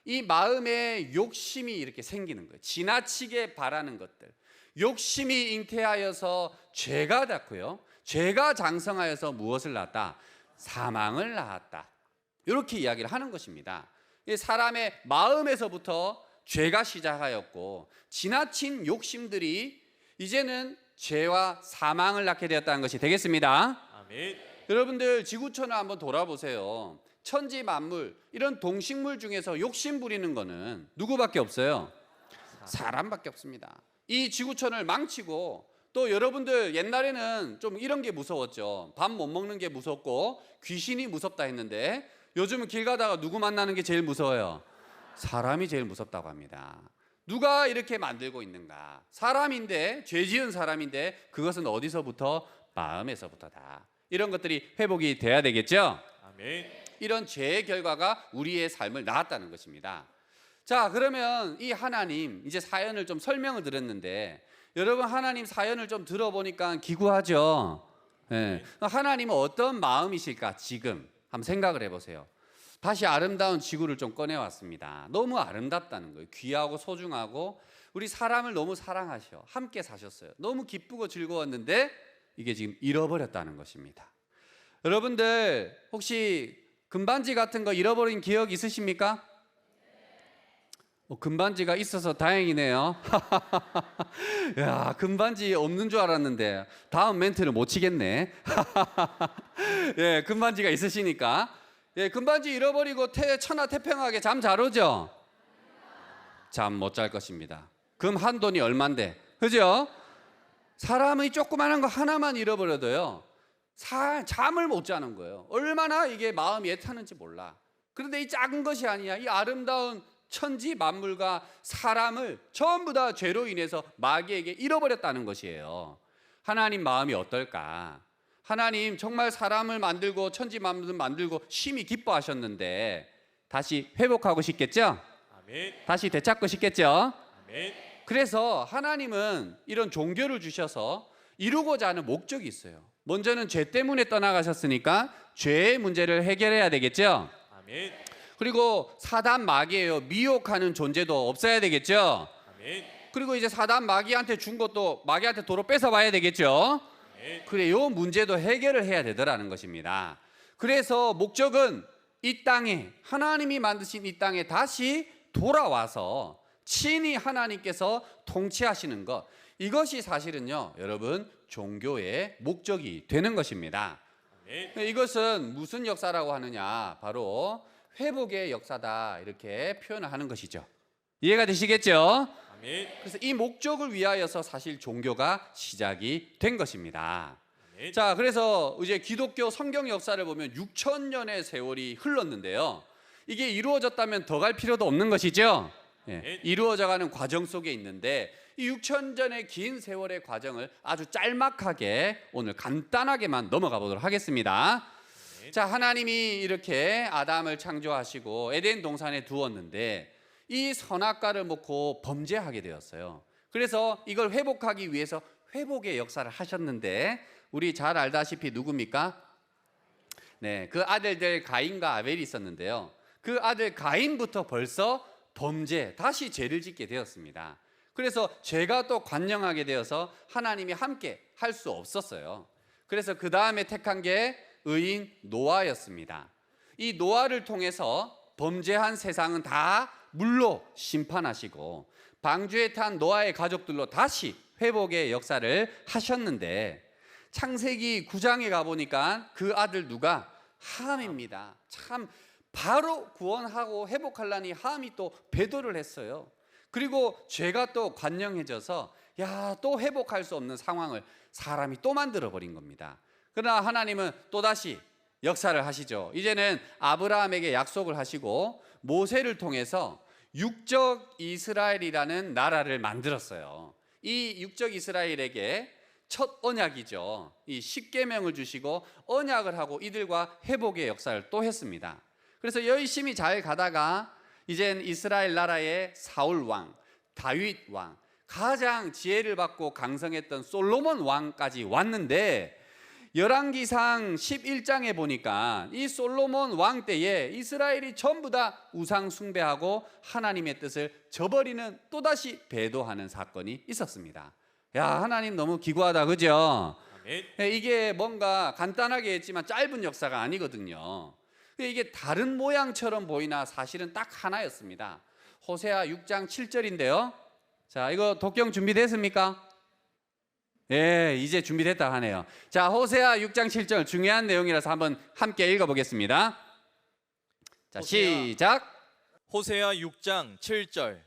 이 마음에 욕심이 이렇게 생기는 거예요. 지나치게 바라는 것들. 욕심이 잉태하여서 죄가 낳고요, 죄가 장성하여서 무엇을 낳았다? 사망을 낳았다. 이렇게 이야기를 하는 것입니다. 사람의 마음에서부터 죄가 시작하였고, 지나친 욕심들이 이제는 죄와 사망을 낳게 되었다는 것이 되겠습니다. 아멘. 여러분들 지구촌을 한번 돌아보세요. 천지 만물, 이런 동식물 중에서 욕심 부리는 거는 누구밖에 없어요? 사람밖에 없습니다. 이 지구촌을 망치고, 또 여러분들 옛날에는 좀 이런 게 무서웠죠. 밥 못 먹는 게 무섭고 귀신이 무섭다 했는데, 요즘은 길 가다가 누구 만나는 게 제일 무서워요? 사람이 제일 무섭다고 합니다. 누가 이렇게 만들고 있는가? 사람인데, 죄 지은 사람인데, 그것은 어디서부터? 마음에서부터다. 이런 것들이 회복이 돼야 되겠죠? 아멘. 이런 죄의 결과가 우리의 삶을 낳았다는 것입니다. 자, 그러면 이 하나님, 이제 사연을 좀 설명을 드렸는데, 여러분 하나님 사연을 좀 들어보니까 기구하죠? 네. 하나님은 어떤 마음이실까? 지금 한번 생각을 해보세요. 다시 아름다운 지구를 좀 꺼내왔습니다. 너무 아름답다는 거예요. 귀하고 소중하고, 우리 사람을 너무 사랑하셔. 함께 사셨어요. 너무 기쁘고 즐거웠는데 이게 지금 잃어버렸다는 것입니다. 여러분들 혹시 금반지 같은 거 잃어버린 기억 있으십니까? 금반지가 있어서 다행이네요. 야, 금반지 없는 줄 알았는데 다음 멘트를 못 치겠네. 예, 금반지가 있으시니까. 예, 금반지 잃어버리고 천하태평하게 잠 잘 오죠? 잠 못 잘 것입니다. 금 한 돈이 얼만데, 그죠? 사람이 조그마한 거 하나만 잃어버려도요, 잠을 못 자는 거예요. 얼마나 이게 마음이 애타는지 몰라. 그런데 이 작은 것이 아니야. 이 아름다운 천지 만물과 사람을 전부 다 죄로 인해서 마귀에게 잃어버렸다는 것이에요. 하나님 마음이 어떨까? 하나님 정말 사람을 만들고 천지 만물 만들고 심히 기뻐하셨는데 다시 회복하고 싶겠죠? 아멘. 다시 되찾고 싶겠죠? 아멘. 그래서 하나님은 이런 종교를 주셔서 이루고자 하는 목적이 있어요. 먼저는 죄 때문에 떠나가셨으니까 죄의 문제를 해결해야 되겠죠? 아멘. 그리고 사단 마귀예요. 미혹하는 존재도 없어야 되겠죠? 아멘. 그리고 이제 사단 마귀한테 준 것도 마귀한테 도로 뺏어봐야 되겠죠? 그래, 요 문제도 해결을 해야 되더라는 것입니다. 그래서 목적은 이 땅에, 하나님이 만드신 이 땅에 다시 돌아와서 친히 하나님께서 통치하시는 것, 이것이 사실은요, 여러분, 종교의 목적이 되는 것입니다. 이것은 무슨 역사라고 하느냐? 바로 회복의 역사다, 이렇게 표현을 하는 것이죠. 이해가 되시겠죠? 아멘. 그래서 이 목적을 위하여서 사실 종교가 시작이 된 것입니다. 아멘. 자, 그래서 이제 기독교 성경 역사를 보면 6,000년의 세월이 흘렀는데요. 이게 이루어졌다면 더 갈 필요도 없는 것이죠. 예, 이루어져가는 과정 속에 있는데, 이 6,000년의 긴 세월의 과정을 아주 짤막하게 오늘 간단하게만 넘어가 보도록 하겠습니다. 자, 하나님이 이렇게 아담을 창조하시고 에덴 동산에 두었는데 이 선악과를 먹고 범죄하게 되었어요. 그래서 이걸 회복하기 위해서 회복의 역사를 하셨는데, 우리 잘 알다시피 누굽니까? 네, 그 아들들 가인과 아벨이 있었는데요. 그 아들 가인부터 벌써 범죄, 다시 죄를 짓게 되었습니다. 그래서 죄가 또 관영하게 되어서 하나님이 함께 할 수 없었어요. 그래서 그 다음에 택한 게 의인 노아였습니다. 이 노아를 통해서 범죄한 세상은 다 물로 심판하시고 방주에 탄 노아의 가족들로 다시 회복의 역사를 하셨는데, 창세기 9장에 가보니까 그 아들 누가? 함입니다. 참 바로 구원하고 회복하려니 함이 또 배도를 했어요. 그리고 죄가 또 관영해져서 또 회복할 수 없는 상황을 사람이 또 만들어버린 겁니다. 그러나 하나님은 또다시 역사를 하시죠. 이제는 아브라함에게 약속을 하시고 모세를 통해서 육적 이스라엘이라는 나라를 만들었어요. 이 육적 이스라엘에게 첫 언약이죠. 이 십계명을 주시고 언약을 하고 이들과 회복의 역사를 또 했습니다. 그래서 열심히 잘 가다가 이젠 이스라엘 나라의 사울 왕, 다윗 왕, 가장 지혜를 받고 강성했던 솔로몬 왕까지 왔는데, 열왕기상 11장에 보니까 이 솔로몬 왕 때에 이스라엘이 전부 다 우상 숭배하고 하나님의 뜻을 저버리는, 또다시 배도하는 사건이 있었습니다. 하나님 너무 기구하다, 그죠? 아멘. 이게 뭔가 간단하게 했지만 짧은 역사가 아니거든요. 이게 다른 모양처럼 보이나 사실은 딱 하나였습니다. 호세아 6장 7절인데요. 자, 이거 독경 준비됐습니까? 예, 이제 준비됐다 하네요. 자, 호세아 6장 7절 중요한 내용이라서 한번 함께 읽어보겠습니다. 자, 시작. 호세아 6장 7절.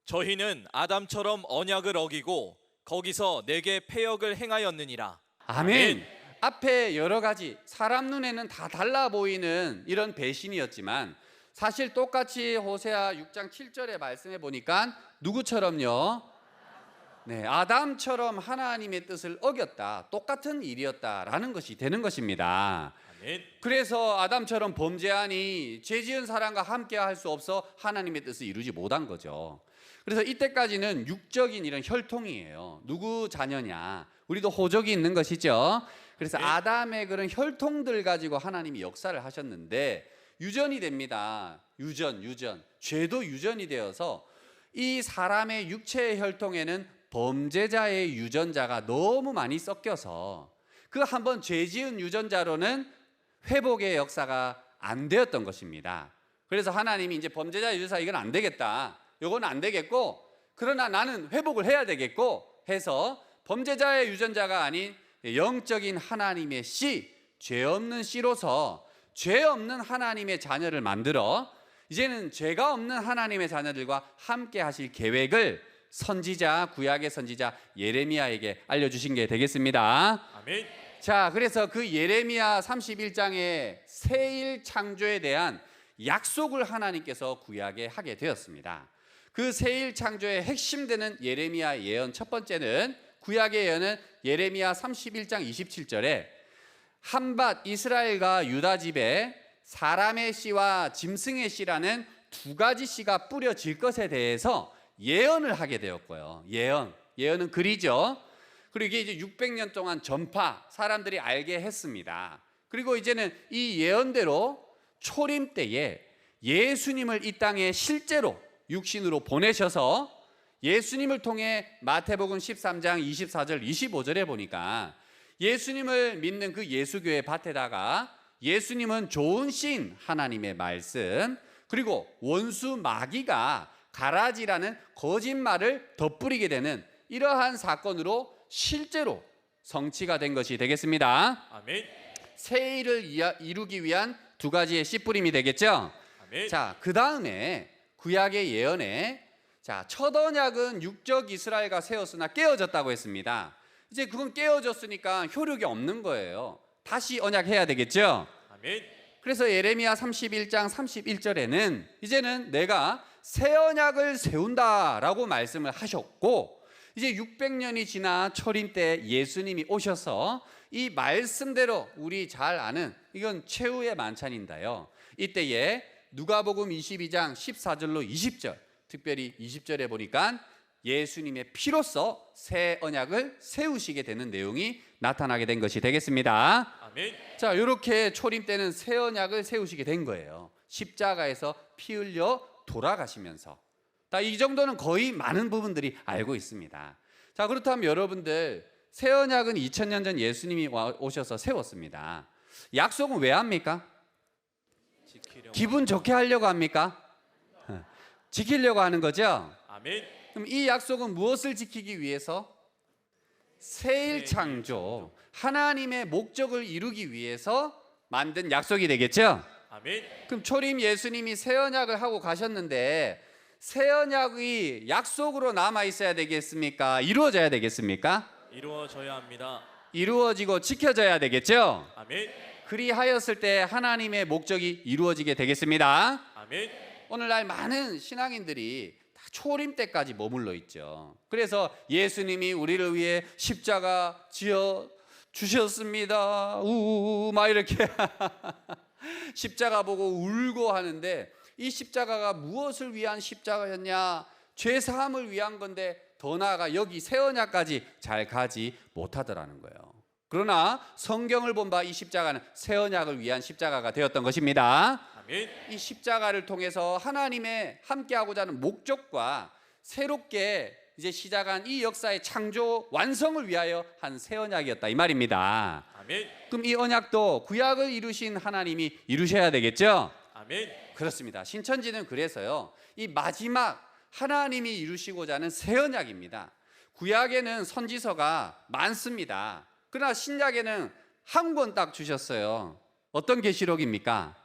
저희는 아담처럼 언약을 어기고 거기서 내게 패역을 행하였느니라. 아멘. 앞에 여러 가지 사람 눈에는 다 달라 보이는 이런 배신이었지만 사실 똑같이 호세아 6장 7절에 말씀해 보니까 누구처럼요? 네, 아담처럼 하나님의 뜻을 어겼다. 똑같은 일이었다라는 것이 되는 것입니다. 아멘. 그래서 아담처럼 범죄하니 죄 지은 사람과 함께 할 수 없어 하나님의 뜻을 이루지 못한 거죠. 그래서 이때까지는 육적인 이런 혈통이에요. 누구 자녀냐? 우리도 호족이 있는 것이죠. 그래서 아담의 그런 혈통들 가지고 하나님이 역사를 하셨는데 유전이 됩니다. 유전. 죄도 유전이 되어서 이 사람의 육체의 혈통에는 범죄자의 유전자가 너무 많이 섞여서 그 한번 죄 지은 유전자로는 회복의 역사가 안 되었던 것입니다. 그래서 하나님이 이제 범죄자 유전자 이건 안 되겠다. 이건 안 되겠고 그러나 나는 회복을 해야 되겠고 해서 범죄자의 유전자가 아닌 영적인 하나님의 씨, 죄 없는 씨로서 죄 없는 하나님의 자녀를 만들어 이제는 죄가 없는 하나님의 자녀들과 함께 하실 계획을 선지자, 구약의 선지자 예레미야에게 알려주신 게 되겠습니다. 아멘. 자, 그래서 그 예레미야 31장의 새일 창조에 대한 약속을 하나님께서 구약에 하게 되었습니다. 그 새일 창조의 핵심되는 예레미야 예언 첫 번째는 구약의 예언은 예레미야 31장 27절에 한밭 이스라엘과 유다 집에 사람의 씨와 짐승의 씨라는 두 가지 씨가 뿌려질 것에 대해서 예언을 하게 되었고요. 예언은 글이죠. 그리고 이게 이제 600년 동안 전파, 사람들이 알게 했습니다. 그리고 이제는 이 예언대로 초림 때에 예수님을 이 땅에 실제로 육신으로 보내셔서 예수님을 통해 마태복음 13장 24절 25절에 보니까 예수님을 믿는 그 예수교회 밭에다가 예수님은 좋은 신 하나님의 말씀 그리고 원수 마귀가 가라지라는 거짓말을 덧뿌리게 되는 이러한 사건으로 실제로 성취가 된 것이 되겠습니다. 아멘. 새 일을 이루기 위한 두 가지의 씨뿌림이 되겠죠. 아멘. 자, 그 다음에 구약의 예언에 자, 첫 언약은 육적 이스라엘과 세웠으나 깨어졌다고 했습니다. 이제 그건 깨어졌으니까 효력이 없는 거예요. 다시 언약해야 되겠죠. 아멘. 그래서 예레미야 31장 31절에는 이제는 내가 새 언약을 세운다라고 말씀을 하셨고 이제 600년이 지나 초림 때 예수님이 오셔서 이 말씀대로 우리 잘 아는 이건 최후의 만찬인데요. 이때에 누가복음 22장 14절로 20절 특별히 20절에 보니까 예수님의 피로써 새 언약을 세우시게 되는 내용이 나타나게 된 것이 되겠습니다. 아멘. 자, 이렇게 초림 때는 새 언약을 세우시게 된 거예요. 십자가에서 피 흘려 돌아가시면서. 자, 이 정도는 거의 많은 부분들이 알고 있습니다. 자, 그렇다면 여러분들 새 언약은 2000년 전 예수님이 오셔서 세웠습니다. 약속은 왜 합니까? 기분 좋게 하려고 합니까? 지키려고 하는 거죠. 아멘. 그럼 이 약속은 무엇을 지키기 위해서? 새일 창조, 하나님의 목적을 이루기 위해서 만든 약속이 되겠죠. 아멘. 그럼 초림 예수님이 새 언약을 하고 가셨는데 새 언약이 약속으로 남아 있어야 되겠습니까? 이루어져야 되겠습니까? 이루어져야 합니다. 이루어지고 지켜져야 되겠죠. 아멘. 그리하였을 때 하나님의 목적이 이루어지게 되겠습니다. 아멘. 오늘날 많은 신앙인들이 다 초림 때까지 머물러 있죠. 그래서 예수님이 우리를 위해 십자가 지어 주셨습니다. 우우우 막 이렇게 십자가 보고 울고 하는데 이 십자가가 무엇을 위한 십자가였냐? 죄 사함을 위한 건데 더 나아가 여기 새 언약까지 잘 가지 못하더라는 거예요. 그러나 성경을 본 바 이 십자가는 새 언약을 위한 십자가가 되었던 것입니다. 아멘. 이 십자가를 통해서 하나님의 함께하고자 하는 목적과 새롭게 이제 시작한 이 역사의 창조 완성을 위하여 한 새 언약이었다 이 말입니다. 아멘. 그럼 이 언약도 구약을 이루신 하나님이 이루셔야 되겠죠? 아멘. 그렇습니다. 신천지는 그래서요. 이 마지막 하나님이 이루시고자 하는 새 언약입니다. 구약에는 선지서가 많습니다. 그러나 신약에는 한 권 딱 주셨어요. 어떤 계시록입니까?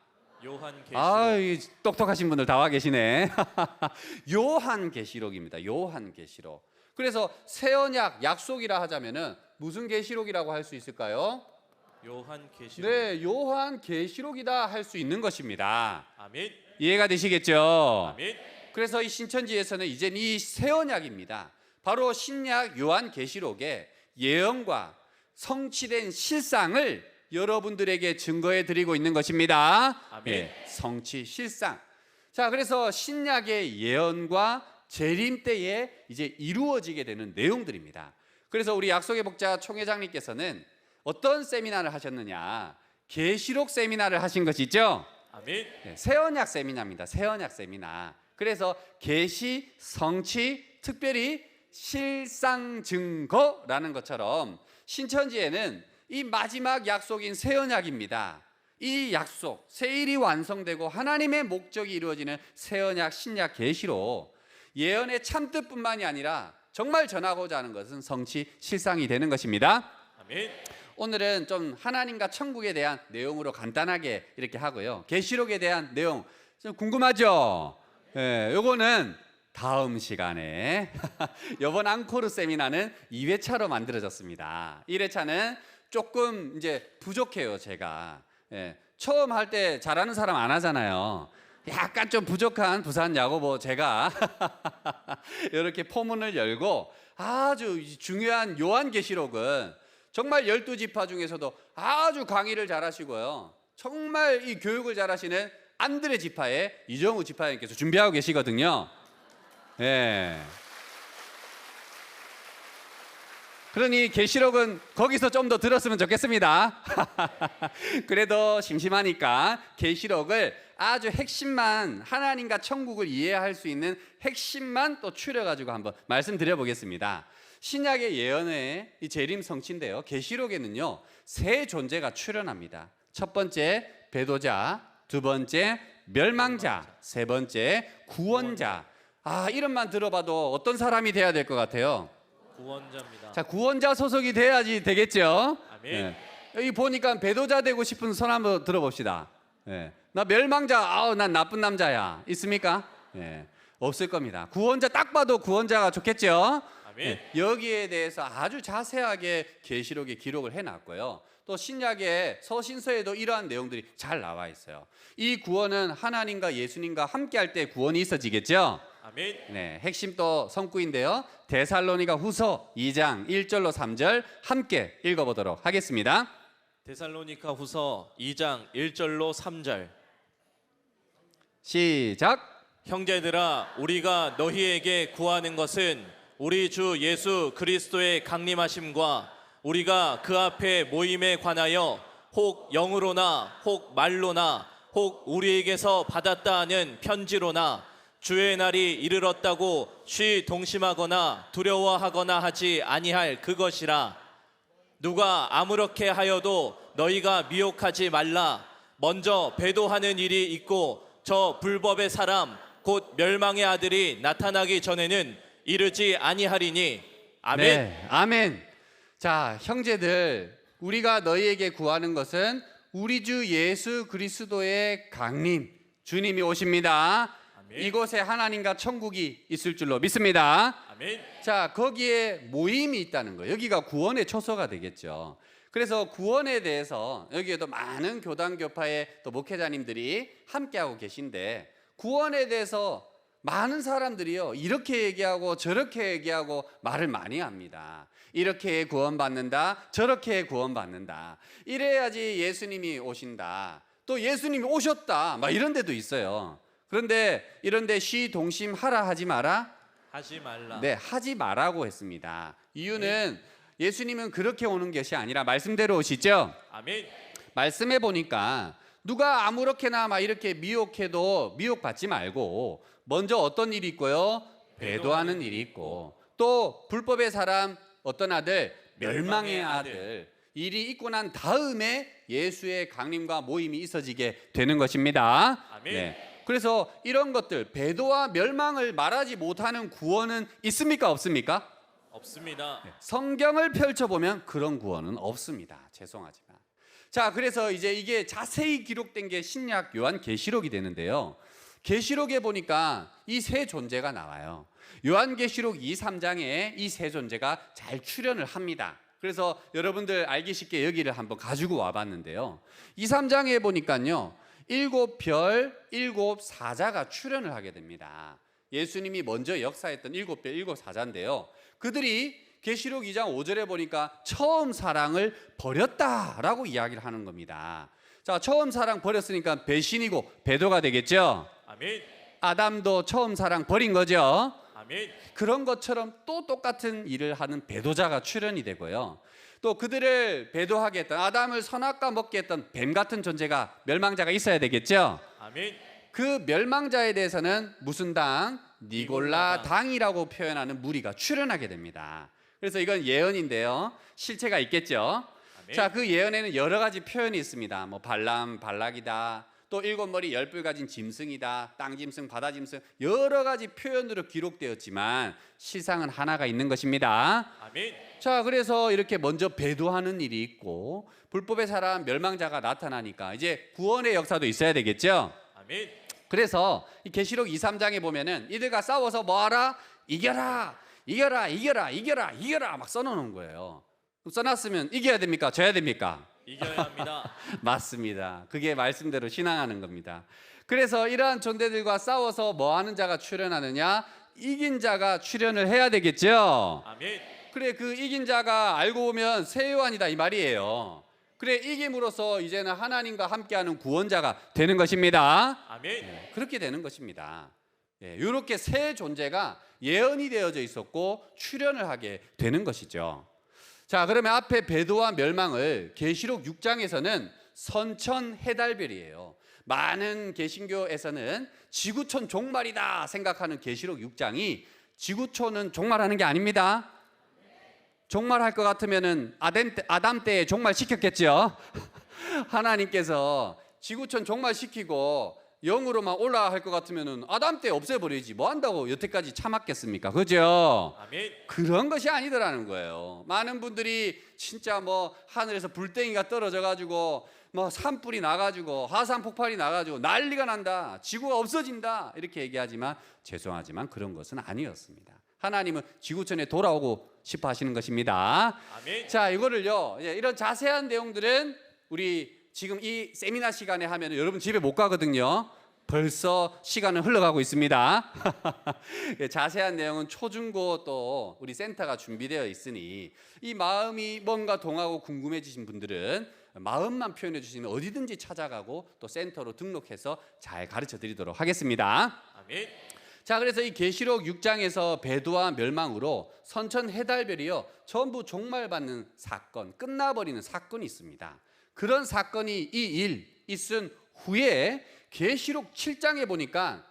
요한계시록. 아, 이 똑똑하신 분들 다 와 계시네. 요한계시록입니다. 요한계시록. 그래서 새 언약 약속이라 하자면은 무슨 계시록이라고 할 수 있을까요? 요한계시록. 네, 요한계시록이다 할 수 있는 것입니다. 아멘. 이해가 되시겠죠? 아멘. 그래서 이 신천지에서는 이제 이 새 언약입니다. 바로 신약 요한계시록의 예언과 성취된 실상을 여러분들에게 증거해 드리고 있는 것입니다. 아멘. 성취 실상. 자, 그래서 신약의 예언과 재림 때에 이제 이루어지게 되는 내용들입니다. 그래서 우리 약속의 복자 총회장님께서는 어떤 세미나를 하셨느냐? 계시록 세미나를 하신 것이죠. 아멘. 네, 새 언약 세미나입니다. 새 언약 세미나. 그래서 계시, 성취, 특별히 실상 증거라는 것처럼 신천지에는 이 마지막 약속인 새 언약입니다. 이 약속, 새 일이 완성되고 하나님의 목적이 이루어지는 새 언약, 신약, 계시로 예언의 참뜻뿐만이 아니라 정말 전하고자 하는 것은 성취, 실상이 되는 것입니다. 아멘. 오늘은 좀 하나님과 천국에 대한 내용으로 간단하게 이렇게 하고요. 계시록에 대한 내용 좀 궁금하죠? 예, 요거는 다음 시간에 이번 앙코르 세미나는 2회차로 만들어졌습니다. 1회차는 조금 이제 부족해요, 제가. 예, 처음 할 때 잘하는 사람 안 하잖아요. 약간 좀 부족한 부산 야고보 제가 이렇게 포문을 열고 아주 중요한 요한계시록은 정말 12지파 중에서도 아주 강의를 잘하시고요. 정말 이 교육을 잘하시는 안드레 지파의 이정우 지파님께서 준비하고 계시거든요. 예. 그러니 계시록은 거기서 좀 더 들었으면 좋겠습니다. 그래도 심심하니까 계시록을 아주 핵심만, 하나님과 천국을 이해할 수 있는 핵심만 또 추려가지고 한번 말씀드려 보겠습니다. 신약의 예언의 이 재림 성취인데요. 계시록에는요 세 존재가 출현합니다. 첫 번째 배도자, 두 번째 멸망자, 세 번째 구원자. 아, 이름만 들어봐도 어떤 사람이 돼야 될 것 같아요? 구원자입니다. 자, 구원자 소속이 돼야지 되겠죠? 아멘. 예. 여기 보니까 배도자 되고 싶은 손 한번 들어봅시다. 예. 나 멸망자, 아우 난 나쁜 남자야. 있습니까? 예. 없을 겁니다. 구원자 딱 봐도 구원자가 좋겠죠? 아멘. 예. 여기에 대해서 아주 자세하게 계시록에 기록을 해놨고요. 또 신약의 서신서에도 이러한 내용들이 잘 나와 있어요. 이 구원은 하나님과 예수님과 함께할 때 구원이 있어지겠죠? 아멘. 네, 핵심 또 성구인데요. 데살로니가 후서 2장 1절로 3절 함께 읽어보도록 하겠습니다. 데살로니가 후서 2장 1절로 3절. 시작. 형제들아, 우리가 너희에게 구하는 것은 우리 주 예수 그리스도의 강림하심과 우리가 그 앞에 모임에 관하여 혹 영으로나 혹 말로나 혹 우리에게서 받았다 하는 편지로나 주의 날이 이르렀다고 쉬 동심하거나 두려워하거나 하지 아니할 그것이라. 누가 아무렇게 하여도 너희가 미혹하지 말라. 먼저 배도하는 일이 있고 저 불법의 사람 곧 멸망의 아들이 나타나기 전에는 이르지 아니하리니. 아멘. 네, 아멘. 자, 형제들, 우리가 너희에게 구하는 것은 우리 주 예수 그리스도의 강림, 주님이 오십니다. 아멘. 이곳에 하나님과 천국이 있을 줄로 믿습니다. 아멘. 자, 거기에 모임이 있다는 거예요. 여기가 구원의 초소가 되겠죠. 그래서 구원에 대해서 여기에도 많은 교단 교파의 또 목회자님들이 함께하고 계신데, 구원에 대해서 많은 사람들이요 이렇게 얘기하고 저렇게 얘기하고 말을 많이 합니다. 이렇게 구원받는다, 저렇게 구원받는다, 이래야지 예수님이 오신다, 또 예수님이 오셨다, 막 이런 데도 있어요. 그런데 이런데 쉬 동심하라 하지 마라? 하지 말라. 네, 하지 마라고 했습니다. 이유는 예수님은 그렇게 오는 것이 아니라 말씀대로 오시죠. 아멘. 말씀해 보니까 누가 아무렇게나 막 이렇게 미혹해도 미혹받지 말고 먼저 어떤 일이 있고요? 배도하는 일이 있고, 또 불법의 사람 어떤 아들? 멸망의 아들. 일이 있고 난 다음에 예수의 강림과 모임이 있어지게 되는 것입니다. 아멘. 그래서 이런 것들, 배도와 멸망을 말하지 못하는 구원은 있습니까? 없습니까? 없습니다. 성경을 펼쳐보면 그런 구원은 없습니다. 죄송하지만. 자, 그래서 이제 이게 자세히 기록된 게 신약 요한계시록이 되는데요. 계시록에 보니까 이 세 존재가 나와요. 요한계시록 2, 3장에 이 세 존재가 잘 출연을 합니다. 그래서 여러분들 알기 쉽게 여기를 한번 가지고 와봤는데요. 2, 3장에 보니까요, 7별, 7사자가 출연을 하게 됩니다. 예수님이 먼저 역사했던 7별, 7사자인데요. 그들이 계시록 2장 5절에 보니까 처음 사랑을 버렸다라고 이야기를 하는 겁니다. 자, 처음 사랑 버렸으니까 배신이고 배도가 되겠죠. 아멘. 아담도 처음 사랑 버린 거죠. 아멘. 그런 것처럼 또 똑같은 일을 하는 배도자가 출연이 되고요. 또 그들을 배도하게 했던, 아담을 선악과 먹게 했던 뱀 같은 존재가, 멸망자가 있어야 되겠죠. 아멘. 그 멸망자에 대해서는 무슨 당? 니골라 당이라고 표현하는 무리가 출연하게 됩니다. 그래서 이건 예언인데요. 실체가 있겠죠. 아멘. 자, 그 예언에는 여러 가지 표현이 있습니다. 뭐 발람, 발락이다. 또 7머리 10뿔 가진 짐승이다. 땅짐승, 바다짐승, 여러 가지 표현으로 기록되었지만 실상은 하나가 있는 것입니다. 아멘. 자, 그래서 이렇게 먼저 배도하는 일이 있고 불법의 사람, 멸망자가 나타나니까 이제 구원의 역사도 있어야 되겠죠. 아멘. 그래서 이 계시록 2, 3장에 보면은 이들과 싸워서 뭐하라? 이겨라, 이겨라, 이겨라, 이겨라, 이겨라 막 써놓는 거예요. 써놨으면 이겨야 됩니까? 져야 됩니까? 이겨야 합니다. 맞습니다. 그게 말씀대로 신앙하는 겁니다. 그래서 이러한 존재들과 싸워서 뭐 하는 자가 출연하느냐? 이긴 자가 출연을 해야 되겠죠. 아멘. 그래, 그 이긴 자가 알고 보면 새 요한이다 이 말이에요. 그래, 이김으로써 이제는 하나님과 함께하는 구원자가 되는 것입니다. 아멘. 그렇게 되는 것입니다. 이렇게 새 존재가 예언이 되어져 있었고 출연을 하게 되는 것이죠. 자, 그러면 앞에 배도와 멸망을 계시록 6장에서는 선천 해달별이에요. 많은 개신교에서는 지구촌 종말이다 생각하는 계시록 6장이 지구촌은 종말하는 게 아닙니다. 종말할 것 같으면은 아담 때에 종말시켰겠죠. 하나님께서 지구촌 종말시키고 영으로만 올라갈 것 같으면은 아담 때 없애버리지 뭐 한다고 여태까지 참았겠습니까? 그죠? 아멘. 그런 것이 아니더라는 거예요. 많은 분들이 진짜 뭐 하늘에서 불덩이가 떨어져 가지고 뭐 산불이 나가지고 화산 폭발이 나가지고 난리가 난다, 지구가 없어진다 이렇게 얘기하지만 죄송하지만 그런 것은 아니었습니다. 하나님은 지구촌에 돌아오고 싶어 하시는 것입니다. 아멘. 자, 이거를요, 이런 자세한 내용들은 우리 지금 이 세미나 시간에 하면 여러분 집에 못 가거든요. 벌써 시간은 흘러가고 있습니다. 자세한 내용은 초중고 또 우리 센터가 준비되어 있으니 이 마음이 뭔가 동하고 궁금해지신 분들은 마음만 표현해 주시면 어디든지 찾아가고 또 센터로 등록해서 잘 가르쳐 드리도록 하겠습니다. 아멘. 자, 그래서 이 계시록 6장에서 배도와 멸망으로 선천 해달별이요 전부 종말받는 사건, 끝나버리는 사건이 있습니다. 그런 사건이 이 일 있은 후에 계시록 7장에 보니까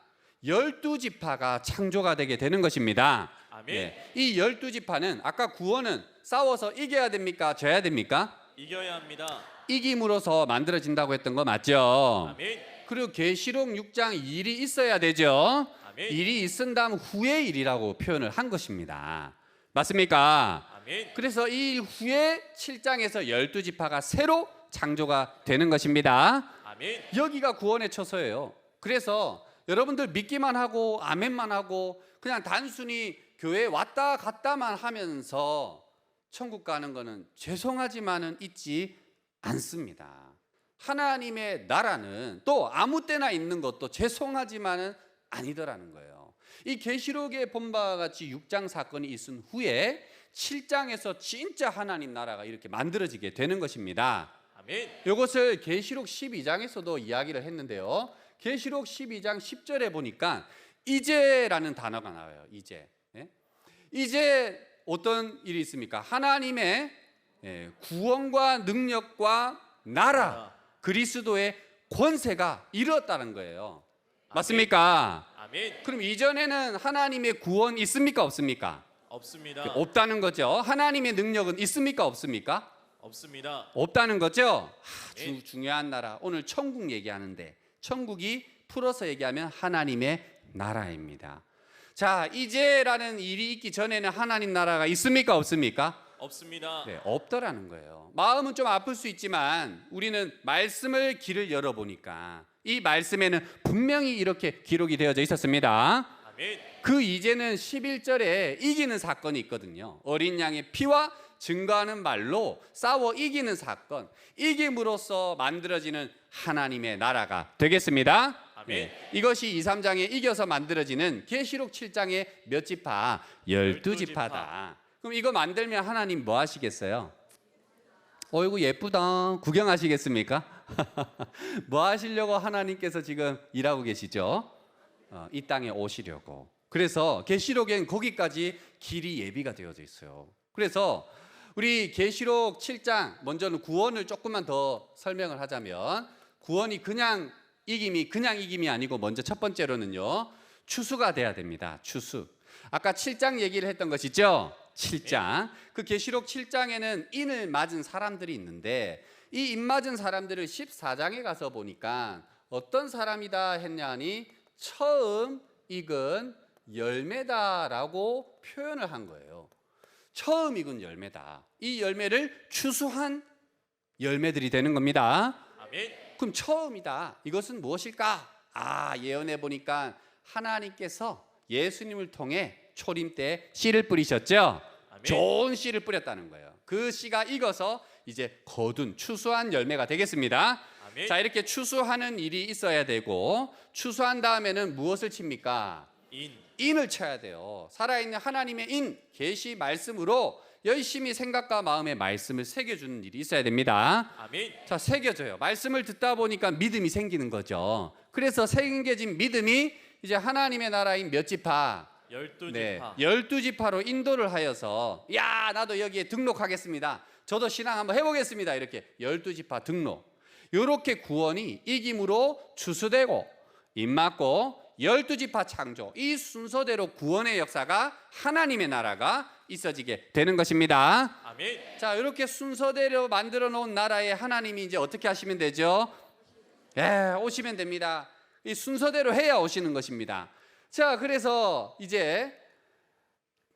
12지파가 창조가 되게 되는 것입니다. 아멘. 이 12지파는 아까 구원은 싸워서 이겨야 됩니까? 져야 됩니까? 이겨야 합니다. 이김으로써 만들어진다고 했던 거 맞죠? 아멘. 그리고 계시록 6장 일이 있어야 되죠. 아멘. 일이 있은 다음 후의 일이라고 표현을 한 것입니다. 맞습니까? 아멘. 그래서 이 일 후에 7장에서 12지파가 새로 창조가 되는 것입니다. 아멘. 여기가 구원의 처소예요. 그래서 여러분들 믿기만 하고 아멘만 하고 그냥 단순히 교회에 왔다 갔다만 하면서 천국 가는 거는 죄송하지만은 있지 않습니다. 하나님의 나라는 또 아무 때나 있는 것도 죄송하지만은 아니더라는 거예요. 이 계시록에 본 바와 같이 6장 사건이 있은 후에 7장에서 진짜 하나님 나라가 이렇게 만들어지게 되는 것입니다. 아멘. 이것을 계시록 12장에서도 이야기를 했는데요. 계시록 12장 10절에 보니까 이제라는 단어가 나와요. 이제. 이제 어떤 일이 있습니까? 하나님의 구원과 능력과 나라, 그리스도의 권세가 이뤘다는 거예요. 맞습니까? 아멘. 그럼 이전에는 하나님의 구원 있습니까? 없습니까? 없습니다. 없다는 거죠. 하나님의 능력은 있습니까? 없습니까? 없습니다. 없다는 거죠. 네. 중요한 나라. 오늘 천국 얘기하는데 천국이 풀어서 얘기하면 하나님의 나라입니다. 자, 이제라는 일이 있기 전에는 하나님 나라가 있습니까? 없습니까? 없습니다. 네, 없더라는 거예요. 마음은 좀 아플 수 있지만 우리는 말씀을 길을 열어보니까 이 말씀에는 분명히 이렇게 기록이 되어져 있었습니다. 아멘. 그 이제는 11절에 이기는 사건이 있거든요. 어린 양의 피와 증거하는 말로 싸워 이기는 사건, 이김으로써 만들어지는 하나님의 나라가 되겠습니다. 아멘. 이것이 2, 3장에 이겨서 만들어지는 계시록 7장의 몇 지파? 12지파다. 그럼 이거 만들면 하나님 뭐 하시겠어요? 어이구 예쁘다. 구경하시겠습니까? 뭐 하시려고 하나님께서 지금 일하고 계시죠? 이 땅에 오시려고. 그래서 계시록엔 거기까지 길이 예비가 되어져 있어요. 그래서 우리 계시록 7장 먼저는 구원을 조금만 더 설명을 하자면 구원이 그냥 이김이 아니고 먼저 첫 번째로는요. 추수가 돼야 됩니다. 추수. 아까 7장 얘기를 했던 것이죠. 7장. 그 계시록 7장에는 인을 맞은 사람들이 있는데 이 인 맞은 사람들을 14장에 가서 보니까 어떤 사람이다 했냐니 처음 익은 열매다라고 표현을 한 거예요. 처음 익은 열매다. 이 열매를 추수한 열매들이 되는 겁니다. 아멘. 그럼 처음이다. 이것은 무엇일까? 예언해 보니까 하나님께서 예수님을 통해 초림 때 씨를 뿌리셨죠. 아멘. 좋은 씨를 뿌렸다는 거예요. 그 씨가 익어서 이제 거둔 추수한 열매가 되겠습니다. 아멘. 자, 이렇게 추수하는 일이 있어야 되고 추수한 다음에는 무엇을 칩니까? 인을 쳐야 돼요. 살아있는 하나님의 인, 계시 말씀으로 열심히 생각과 마음의 말씀을 새겨주는 일이 있어야 됩니다. 아멘. 자, 새겨져요. 말씀을 듣다 보니까 믿음이 생기는 거죠. 그래서 새겨진 믿음이 이제 하나님의 나라인 몇 지파? 12지파. 12지파로 인도를 하여서 나도 여기에 등록하겠습니다. 저도 신앙 한번 해보겠습니다. 이렇게 12지파 등록. 이렇게 구원이 이김으로 추수되고 입맞고 12지파 창조, 이 순서대로 구원의 역사가 하나님의 나라가 있어지게 되는 것입니다. 아멘. 자, 이렇게 순서대로 만들어 놓은 나라에 하나님이 이제 어떻게 하시면 되죠? 오시면 됩니다. 이 순서대로 해야 오시는 것입니다. 자, 그래서 이제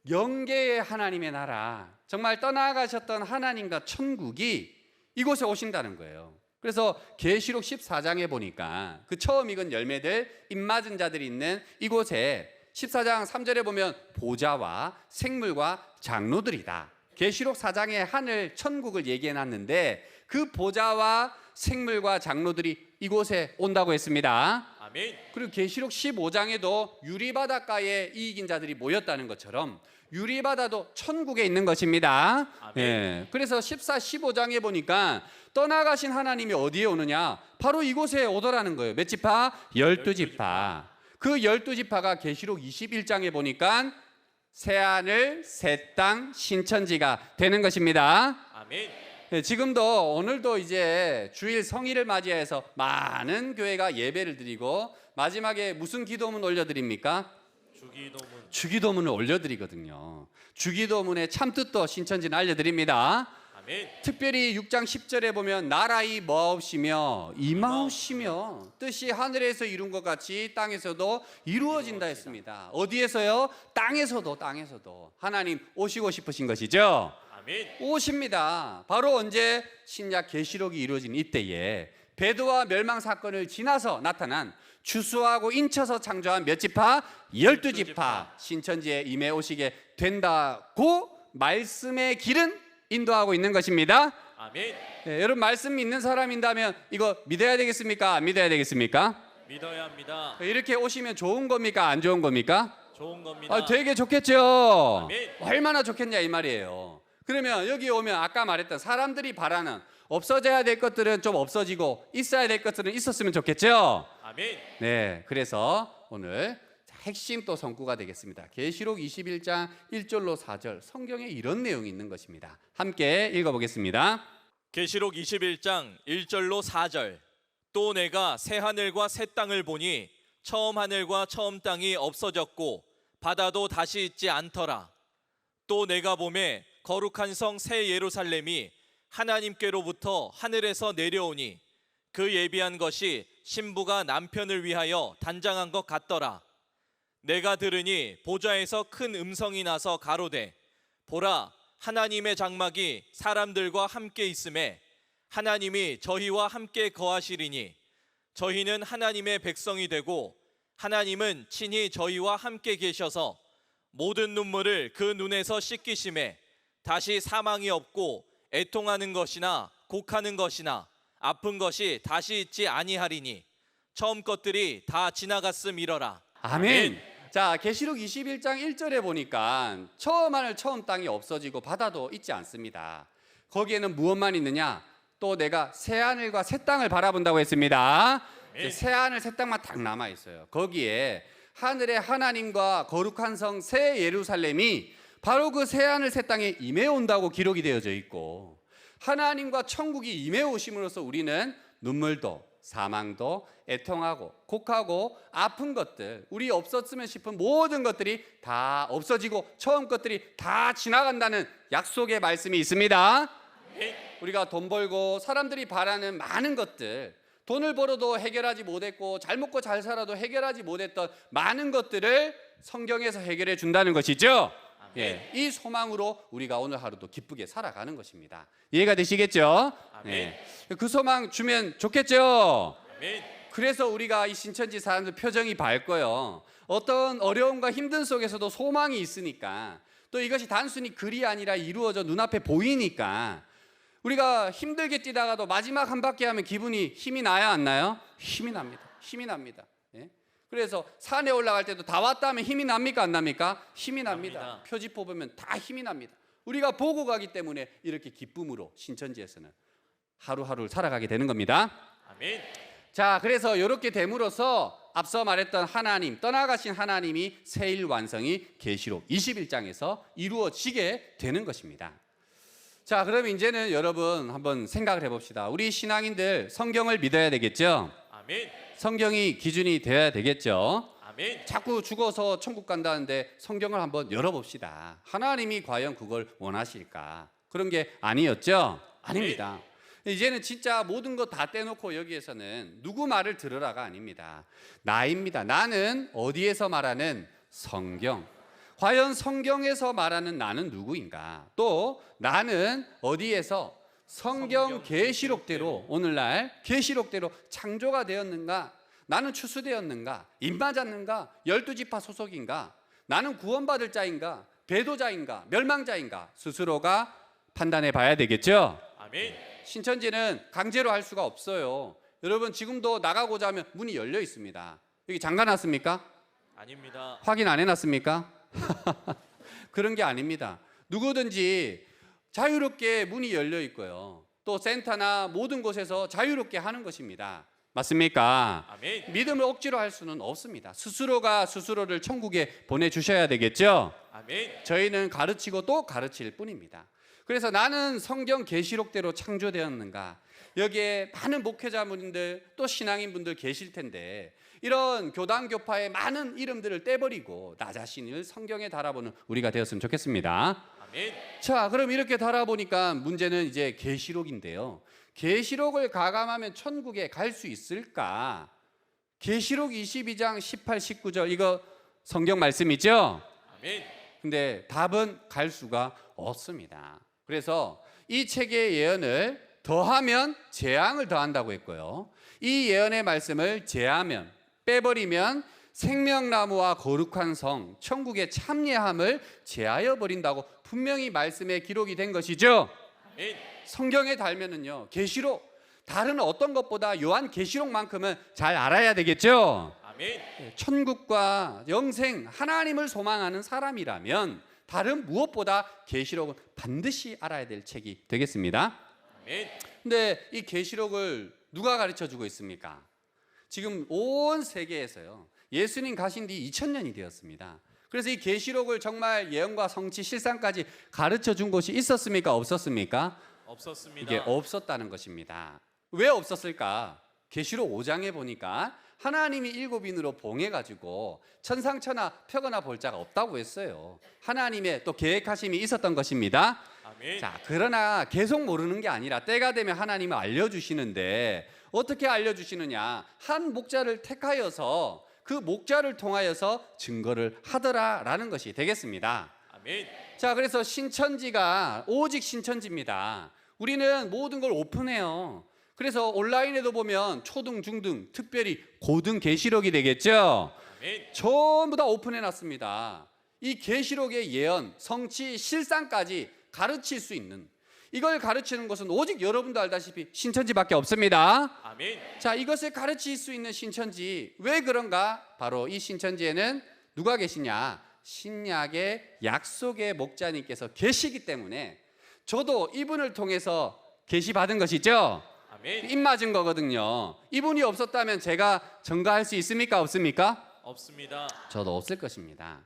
영계의 하나님의 나라, 정말 떠나가셨던 하나님과 천국이 이곳에 오신다는 거예요. 그래서 계시록 14장에 보니까 그 처음 익은 열매들, 입맞은 자들이 있는 이곳에 14장 3절에 보면 보좌와 생물과 장로들이다. 계시록 4장에 하늘 천국을 얘기해 놨는데 그 보좌와 생물과 장로들이 이곳에 온다고 했습니다. 아멘. 그리고 계시록 15장에도 유리바닷가에 이긴 자들이 모였다는 것처럼 유리바다도 천국에 있는 것입니다. 아멘. 그래서 14, 15장에 보니까 떠나가신 하나님이 어디에 오느냐? 바로 이곳에 오더라는 거예요. 몇 지파? 12지파. 그 12지파가 계시록 21장에 보니까 새하늘, 새 땅, 신천지가 되는 것입니다. 아멘. 지금도 오늘도 이제 주일 성일을 맞이해서 많은 교회가 예배를 드리고 마지막에 무슨 기도문 올려드립니까? 주기도문을 올려드리거든요. 주기도문의 참뜻도 신천지는 알려드립니다. 아멘. 특별히 6장 10절에 보면 나라이 뭐옵시며 임하옵시며 뜻이 하늘에서 이룬 것 같이 땅에서도 이루어진다 했습니다. 어디에서요? 땅에서도 하나님 오시고 싶으신 것이죠. 아멘. 오십니다. 바로 언제? 신약 계시록이 이루어진 이때에 배도와 멸망 사건을 지나서 나타난 추수하고 인쳐서 창조한 몇 지파? 12지파 신천지에 임해 오시게 된다고 말씀의 길은 인도하고 있는 것입니다. 아멘. 여러분 말씀 믿는 사람인다면 이거 믿어야 되겠습니까? 안 믿어야 되겠습니까? 믿어야 합니다. 이렇게 오시면 좋은 겁니까? 안 좋은 겁니까? 좋은 겁니다. 되게 좋겠죠. 아멘. 얼마나 좋겠냐 이 말이에요. 그러면 여기 오면 아까 말했던 사람들이 바라는 없어져야 될 것들은 좀 없어지고 있어야 될 것들은 있었으면 좋겠죠. 아멘. 네, 그래서 오늘 핵심 또 성구가 되겠습니다. 계시록 21장 1절로 4절 성경에 이런 내용이 있는 것입니다. 함께 읽어보겠습니다. 계시록 21장 1절로 4절. 또 내가 새 하늘과 새 땅을 보니 처음 하늘과 처음 땅이 없어졌고 바다도 다시 있지 않더라. 또 내가 보매 거룩한 성 새 예루살렘이 하나님께로부터 하늘에서 내려오니 그 예비한 것이 신부가 남편을 위하여 단장한 것 같더라. 내가 들으니 보좌에서 큰 음성이 나서 가로되 보라 하나님의 장막이 사람들과 함께 있음에 하나님이 저희와 함께 거하시리니 저희는 하나님의 백성이 되고 하나님은 친히 저희와 함께 계셔서 모든 눈물을 그 눈에서 씻기심에 다시 사망이 없고 애통하는 것이나 곡하는 것이나 아픈 것이 다시 있지 아니하리니 처음 것들이 다 지나갔음이러라. 아멘. 자, 계시록 21장 1절에 보니까 처음 하늘 처음 땅이 없어지고 바다도 있지 않습니다. 거기에는 무엇만 있느냐? 또 내가 새 하늘과 새 땅을 바라본다고 했습니다. 새 하늘 새 땅만 딱 남아 있어요. 거기에 하늘의 하나님과 거룩한 성 새 예루살렘이 바로 그 새 하늘 새 땅에 임해 온다고 기록이 되어져 있고, 하나님과 천국이 임해 오심으로써 우리는 눈물도 사망도 애통하고 곡하고 아픈 것들, 우리 없었으면 싶은 모든 것들이 다 없어지고 처음 것들이 다 지나간다는 약속의 말씀이 있습니다. 우리가 돈 벌고 사람들이 바라는 많은 것들, 돈을 벌어도 해결하지 못했고 잘 먹고 잘 살아도 해결하지 못했던 많은 것들을 성경에서 해결해 준다는 것이죠. 예, 이 소망으로 우리가 오늘 하루도 기쁘게 살아가는 것입니다. 이해가 되시겠죠? 예, 그 소망 주면 좋겠죠? 그래서 우리가 이 신천지 사람들 표정이 밝고요, 어떤 어려움과 힘든 속에서도 소망이 있으니까, 또 이것이 단순히 글이 아니라 이루어져 눈앞에 보이니까 우리가 힘들게 뛰다가도 마지막 한 바퀴 하면 기분이 힘이 나야 안 나요? 힘이 납니다. 힘이 납니다. 예? 그래서 산에 올라갈 때도 다 왔다 하면 힘이 납니까 안 납니까? 힘이 납니다. 표지 뽑으면 다 힘이 납니다. 우리가 보고 가기 때문에 이렇게 기쁨으로 신천지에서는 하루하루를 살아가게 되는 겁니다. 아멘. 자, 그래서 이렇게 됨으로써 앞서 말했던 하나님, 떠나가신 하나님이 세일 완성이 계시록 21장에서 이루어지게 되는 것입니다. 자, 그럼 이제는 여러분 한번 생각을 해봅시다. 우리 신앙인들 성경을 믿어야 되겠죠? 아멘. 성경이 기준이 되어야 되겠죠? 아멘. 자꾸 죽어서 천국 간다는데 성경을 한번 열어봅시다. 하나님이 과연 그걸 원하실까? 그런 게 아니었죠? 아닙니다. 이제는 진짜 모든 것 다 떼놓고 여기에서는 누구 말을 들으라가 아닙니다. 나입니다. 나는 어디에서 말하는 성경. 과연 성경에서 말하는 나는 누구인가? 또 나는 어디에서 성경 계시록대로 오늘날 계시록대로 창조가 되었는가? 나는 추수되었는가? 입맞았는가? 12지파 소속인가? 나는 구원받을 자인가? 배도자인가? 멸망자인가? 스스로가 판단해 봐야 되겠죠? 아멘. 신천지는 강제로 할 수가 없어요. 여러분 지금도 나가고자 하면 문이 열려 있습니다. 여기 잠가놨습니까? 아닙니다. 확인 안 해놨습니까? 그런 게 아닙니다. 누구든지 자유롭게 문이 열려 있고요, 또 센터나 모든 곳에서 자유롭게 하는 것입니다. 맞습니까? 아멘. 믿음을 억지로 할 수는 없습니다. 스스로가 스스로를 천국에 보내주셔야 되겠죠? 아멘. 저희는 가르치고 또 가르칠 뿐입니다. 그래서 나는 성경 계시록대로 창조되었는가? 여기에 많은 목회자분들 또 신앙인분들 계실 텐데 이런 교단 교파의 많은 이름들을 떼버리고 나 자신을 성경에 달아보는 우리가 되었으면 좋겠습니다. 아멘. 자, 그럼 이렇게 달아보니까 문제는 이제 계시록인데요. 계시록을 가감하면 천국에 갈 수 있을까? 계시록 22장 18, 19절 이거 성경 말씀이죠? 아멘. 근데 답은 갈 수가 없습니다. 그래서 이 책의 예언을 더하면 재앙을 더한다고 했고요, 이 예언의 말씀을 제하면 빼버리면 생명나무와 거룩한 성 천국의 참예함을 제하여 버린다고 분명히 말씀에 기록이 된 것이죠. 아멘. 성경에 달면은요, 계시록 다른 어떤 것보다 요한 계시록만큼은 잘 알아야 되겠죠. 아멘. 천국과 영생 하나님을 소망하는 사람이라면 다른 무엇보다 계시록은 반드시 알아야 될 책이 되겠습니다. 아멘. 근데 이 계시록을 누가 가르쳐 주고 있습니까? 지금 온 세계에서요, 예수님 가신 뒤 2000년이 되었습니다. 그래서 이 계시록을 정말 예언과 성취 실상까지 가르쳐 준 곳이 있었습니까? 없었습니까? 없었습니다. 이게 없었다는 것입니다. 왜 없었을까? 계시록 5장에 보니까 하나님이 7인으로 봉해가지고 천상천하 펴거나 볼 자가 없다고 했어요. 하나님의 또 계획하심이 있었던 것입니다. 아멘. 자, 그러나 계속 모르는 게 아니라 때가 되면 하나님은 알려주시는데 어떻게 알려주시느냐? 한 목자를 택하여서 그 목자를 통하여서 증거를 하더라라는 것이 되겠습니다. 아멘. 자, 그래서 신천지가 오직 신천지입니다. 우리는 모든 걸 오픈해요. 그래서 온라인에도 보면 초등, 중등, 특별히 고등 계시록이 되겠죠. 아멘. 전부 다 오픈해 놨습니다. 이 계시록의 예언, 성취, 실상까지 가르칠 수 있는, 이걸 가르치는 것은 오직 여러분도 알다시피 신천지밖에 없습니다. 아멘. 자, 이것을 가르칠 수 있는 신천지, 왜 그런가? 바로 이 신천지에는 누가 계시냐? 신약의 약속의 목자님께서 계시기 때문에, 저도 이분을 통해서 계시 받은 것이죠. 아멘. 입 맞은 거거든요. 이분이 없었다면 제가 전가할 수 있습니까? 없습니까? 없습니다. 저도 없을 것입니다.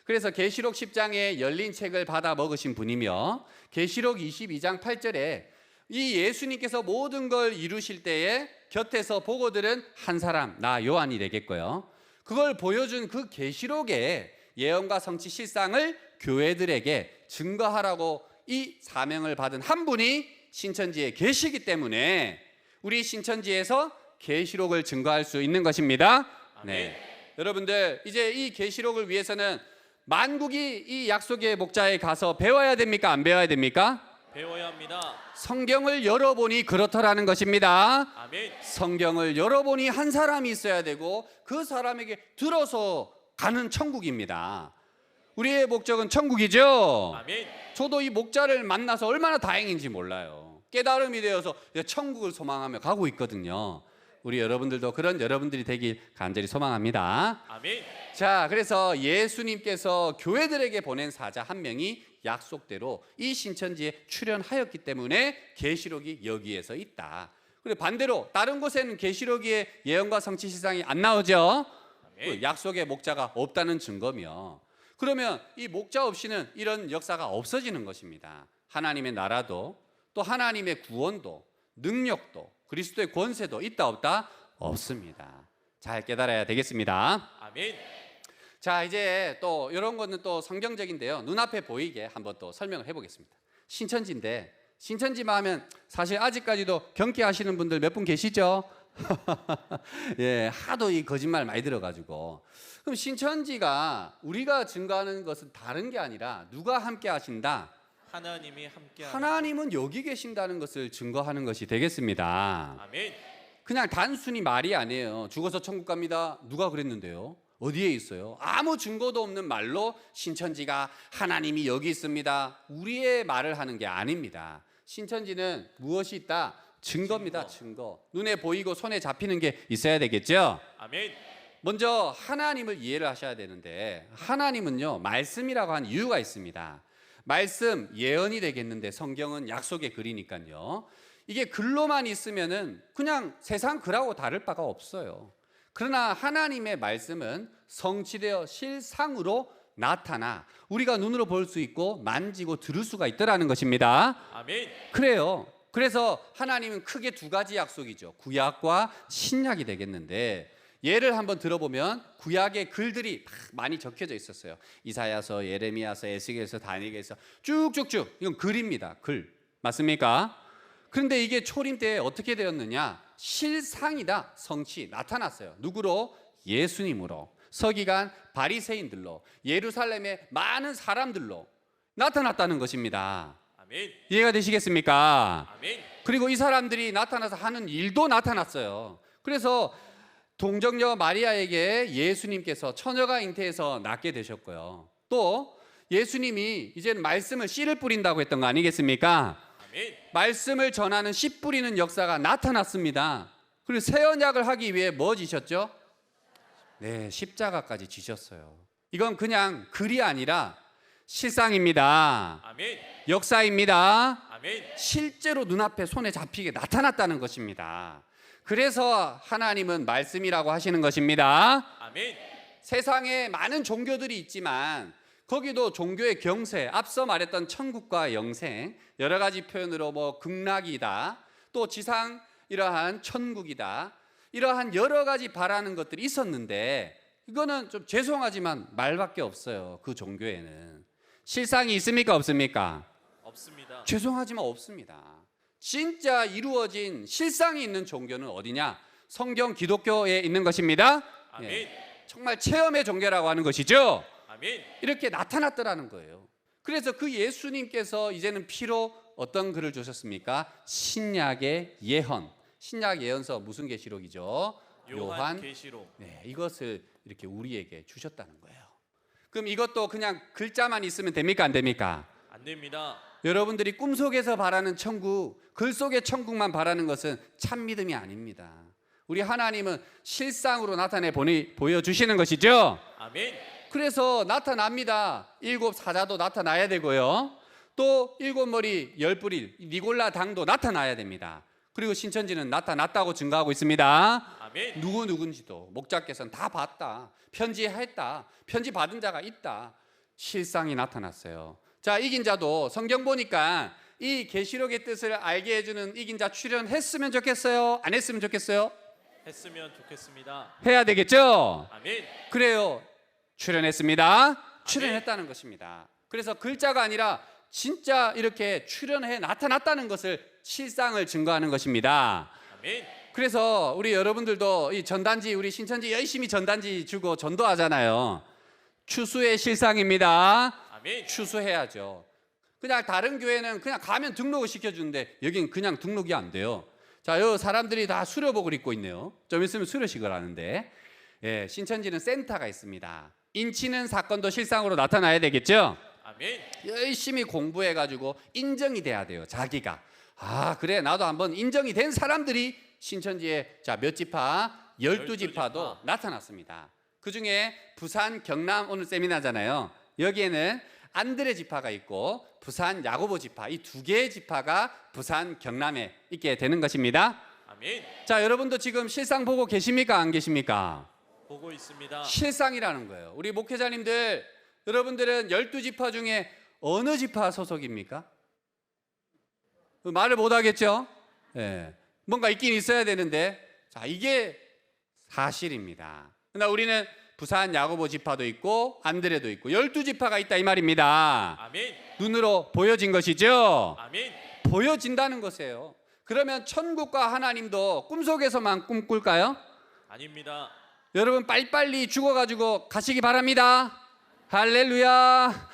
그래서 계시록 10장에 열린 책을 받아 먹으신 분이며, 계시록 22장 8절에 이 예수님께서 모든 걸 이루실 때에 곁에서 보고 들은 한 사람, 나 요한이 되겠고요. 그걸 보여준 그 계시록의 예언과 성취 실상을 교회들에게 증거하라고 이 사명을 받은 한 분이 신천지에 계시기 때문에 우리 신천지에서 계시록을 증거할 수 있는 것입니다. 네. 여러분들, 이제 이 계시록을 위해서는 만국이 이 약속의 목자에 가서 배워야 됩니까? 안 배워야 됩니까? 배워야 합니다. 성경을 열어보니 그렇더라는 것입니다. 아멘. 성경을 열어보니 한 사람이 있어야 되고 그 사람에게 들어서 가는 천국입니다. 우리의 목적은 천국이죠. 아멘. 저도 이 목자를 만나서 얼마나 다행인지 몰라요. 깨달음이 되어서 천국을 소망하며 가고 있거든요. 우리 여러분들도 그런 여러분들이 되길 간절히 소망합니다. 아멘. 자, 그래서 예수님께서 교회들에게 보낸 사자 한 명이 약속대로 이 신천지에 출현하였기 때문에 계시록이 여기에서 있다. 그리고 반대로 다른 곳에는 계시록의 예언과 성취 실상이 안 나오죠. 그 약속의 목자가 없다는 증거며, 그러면 이 목자 없이는 이런 역사가 없어지는 것입니다. 하나님의 나라도, 또 하나님의 구원도, 능력도, 그리스도의 권세도 있다 없다? 없습니다. 잘 깨달아야 되겠습니다. 아멘. 자, 이제 또 이런 거는 또 성경적인데요. 눈앞에 보이게 한번 또 설명을 해보겠습니다. 신천지인데, 신천지만 하면 사실 아직까지도 경계하시는 분들 몇 분 계시죠? 예, 하도 이 거짓말 많이 들어가지고. 그럼 신천지가 우리가 증거하는 것은 다른 게 아니라 누가 함께 하신다? 하나님이 함께 하나님은 여기 계신다는 것을 증거하는 것이 되겠습니다. 아멘. 그냥 단순히 말이 아니에요. 죽어서 천국 갑니다. 누가 그랬는데요? 어디에 있어요? 아무 증거도 없는 말로 신천지가 하나님이 여기 있습니다, 우리의 말을 하는 게 아닙니다. 신천지는 무엇이 있다? 증거입니다. 증거. 눈에 보이고 손에 잡히는 게 있어야 되겠죠? 아멘. 먼저 하나님을 이해를 하셔야 되는데, 하나님은요, 말씀이라고 하는 이유가 있습니다. 말씀, 예언이 되겠는데 성경은 약속의 글이니까요. 이게 글로만 있으면은 그냥 세상 글하고 다를 바가 없어요. 그러나 하나님의 말씀은 성취되어 실상으로 나타나 우리가 눈으로 볼 수 있고 만지고 들을 수가 있더라는 것입니다. 아멘. 그래요. 그래서 하나님은 크게 두 가지 약속이죠. 구약과 신약이 되겠는데, 예를 한번 들어보면 구약의 글들이 많이 적혀져 있었어요. 이사야서, 예레미야서, 에스겔서, 다니엘서 쭉쭉쭉, 이건 글입니다. 글. 맞습니까? 그런데 이게 초림 때에 어떻게 되었느냐? 실상이다. 성취 나타났어요. 누구로? 예수님으로. 서기관 바리새인들로, 예루살렘의 많은 사람들로 나타났다는 것입니다. 아멘. 이해가 되시겠습니까? 아멘. 그리고 이 사람들이 나타나서 하는 일도 나타났어요. 그래서 동정녀 마리아에게 예수님께서 처녀가 잉태해서 낳게 되셨고요. 또 예수님이 이제는 말씀을 씨를 뿌린다고 했던 거 아니겠습니까? 아멘. 말씀을 전하는 씨 뿌리는 역사가 나타났습니다. 그리고 새 언약을 하기 위해 뭐 지셨죠? 네, 십자가까지 지셨어요. 이건 그냥 글이 아니라 실상입니다. 아멘. 역사입니다. 아멘. 실제로 눈앞에 손에 잡히게 나타났다는 것입니다. 그래서 하나님은 말씀이라고 하시는 것입니다. 아멘. 세상에 많은 종교들이 있지만 거기도 종교의 경세, 앞서 말했던 천국과 영생, 여러 가지 표현으로 뭐 극락이다, 또 지상 이러한 천국이다, 이러한 여러 가지 바라는 것들이 있었는데, 이거는 좀 죄송하지만 말밖에 없어요. 그 종교에는 실상이 있습니까? 없습니까? 없습니다. 죄송하지만 없습니다. 진짜 이루어진 실상이 있는 종교는 어디냐? 성경 기독교에 있는 것입니다. 아멘. 정말 체험의 종교라고 하는 것이죠. 아멘. 이렇게 나타났더라는 거예요. 그래서 그 예수님께서 이제는 피로 어떤 글을 주셨습니까? 신약의 예언. 신약 예언서 무슨 계시록이죠? 요한 계시록. 네, 이것을 이렇게 우리에게 주셨다는 거예요. 그럼 이것도 그냥 글자만 있으면 됩니까? 안 됩니까? 안 됩니다. 여러분들이 꿈속에서 바라는 천국, 글 속의 천국만 바라는 것은 참 믿음이 아닙니다. 우리 하나님은 실상으로 나타내 보여주시는 것이죠. 아멘. 그래서 나타납니다. 7 사자도 나타나야 되고요. 또 7 머리 10 뿌리 니골라 당도 나타나야 됩니다. 그리고 신천지는 나타났다고 증거하고 있습니다. 아멘. 누군지도 목자께서는 다 봤다. 편지했다. 편지 받은 자가 있다. 실상이 나타났어요. 자, 이긴 자도 성경 보니까 이 계시록의 뜻을 알게 해주는 이긴 자 출연했으면 좋겠어요? 안 했으면 좋겠어요? 했으면 좋겠습니다. 해야 되겠죠? 아멘. 그래요. 출연했습니다. 출연했다는 것입니다. 그래서 글자가 아니라 진짜 이렇게 출연해 나타났다는 것을 실상을 증거하는 것입니다. 아멘. 그래서 우리 여러분들도 이 전단지 우리 신천지 열심히 전단지 주고 전도하잖아요. 추수의 실상입니다. 아멘. 추수해야죠. 그냥 다른 교회는 그냥 가면 등록을 시켜주는데 여긴 그냥 등록이 안 돼요. 자, 요 사람들이 다 수료복을 입고 있네요. 좀 있으면 수료식을 하는데, 예, 신천지는 센터가 있습니다. 인치는 사건도 실상으로 나타나야 되겠죠. 아멘. 열심히 공부해가지고 인정이 돼야 돼요. 자기가 그래 나도 한번 인정이 된 사람들이 신천지에 자 몇 지파 12지파도 나타났습니다. 그 중에 부산 경남 오늘 세미나잖아요. 여기에는 안드레 지파가 있고 부산 야고보 지파 이 2개의 지파가 부산 경남에 있게 되는 것입니다. 아멘. 자, 여러분도 지금 실상 보고 계십니까? 안 계십니까? 보고 있습니다. 실상이라는 거예요. 우리 목회자님들 여러분들은 12지파 중에 어느 지파 소속입니까? 말을 못 하겠죠? 예. 뭔가 있긴 있어야 되는데 자, 이게 사실입니다. 그러나 우리는 부산 야고보 지파도 있고 안드레도 있고 12지파가 있다 이 말입니다. 아멘. 눈으로 보여진 것이죠. 아멘. 보여진다는 것이에요. 그러면 천국과 하나님도 꿈속에서만 꿈꿀까요? 아닙니다. 여러분 빨리빨리 죽어가지고 가시기 바랍니다. 할렐루야.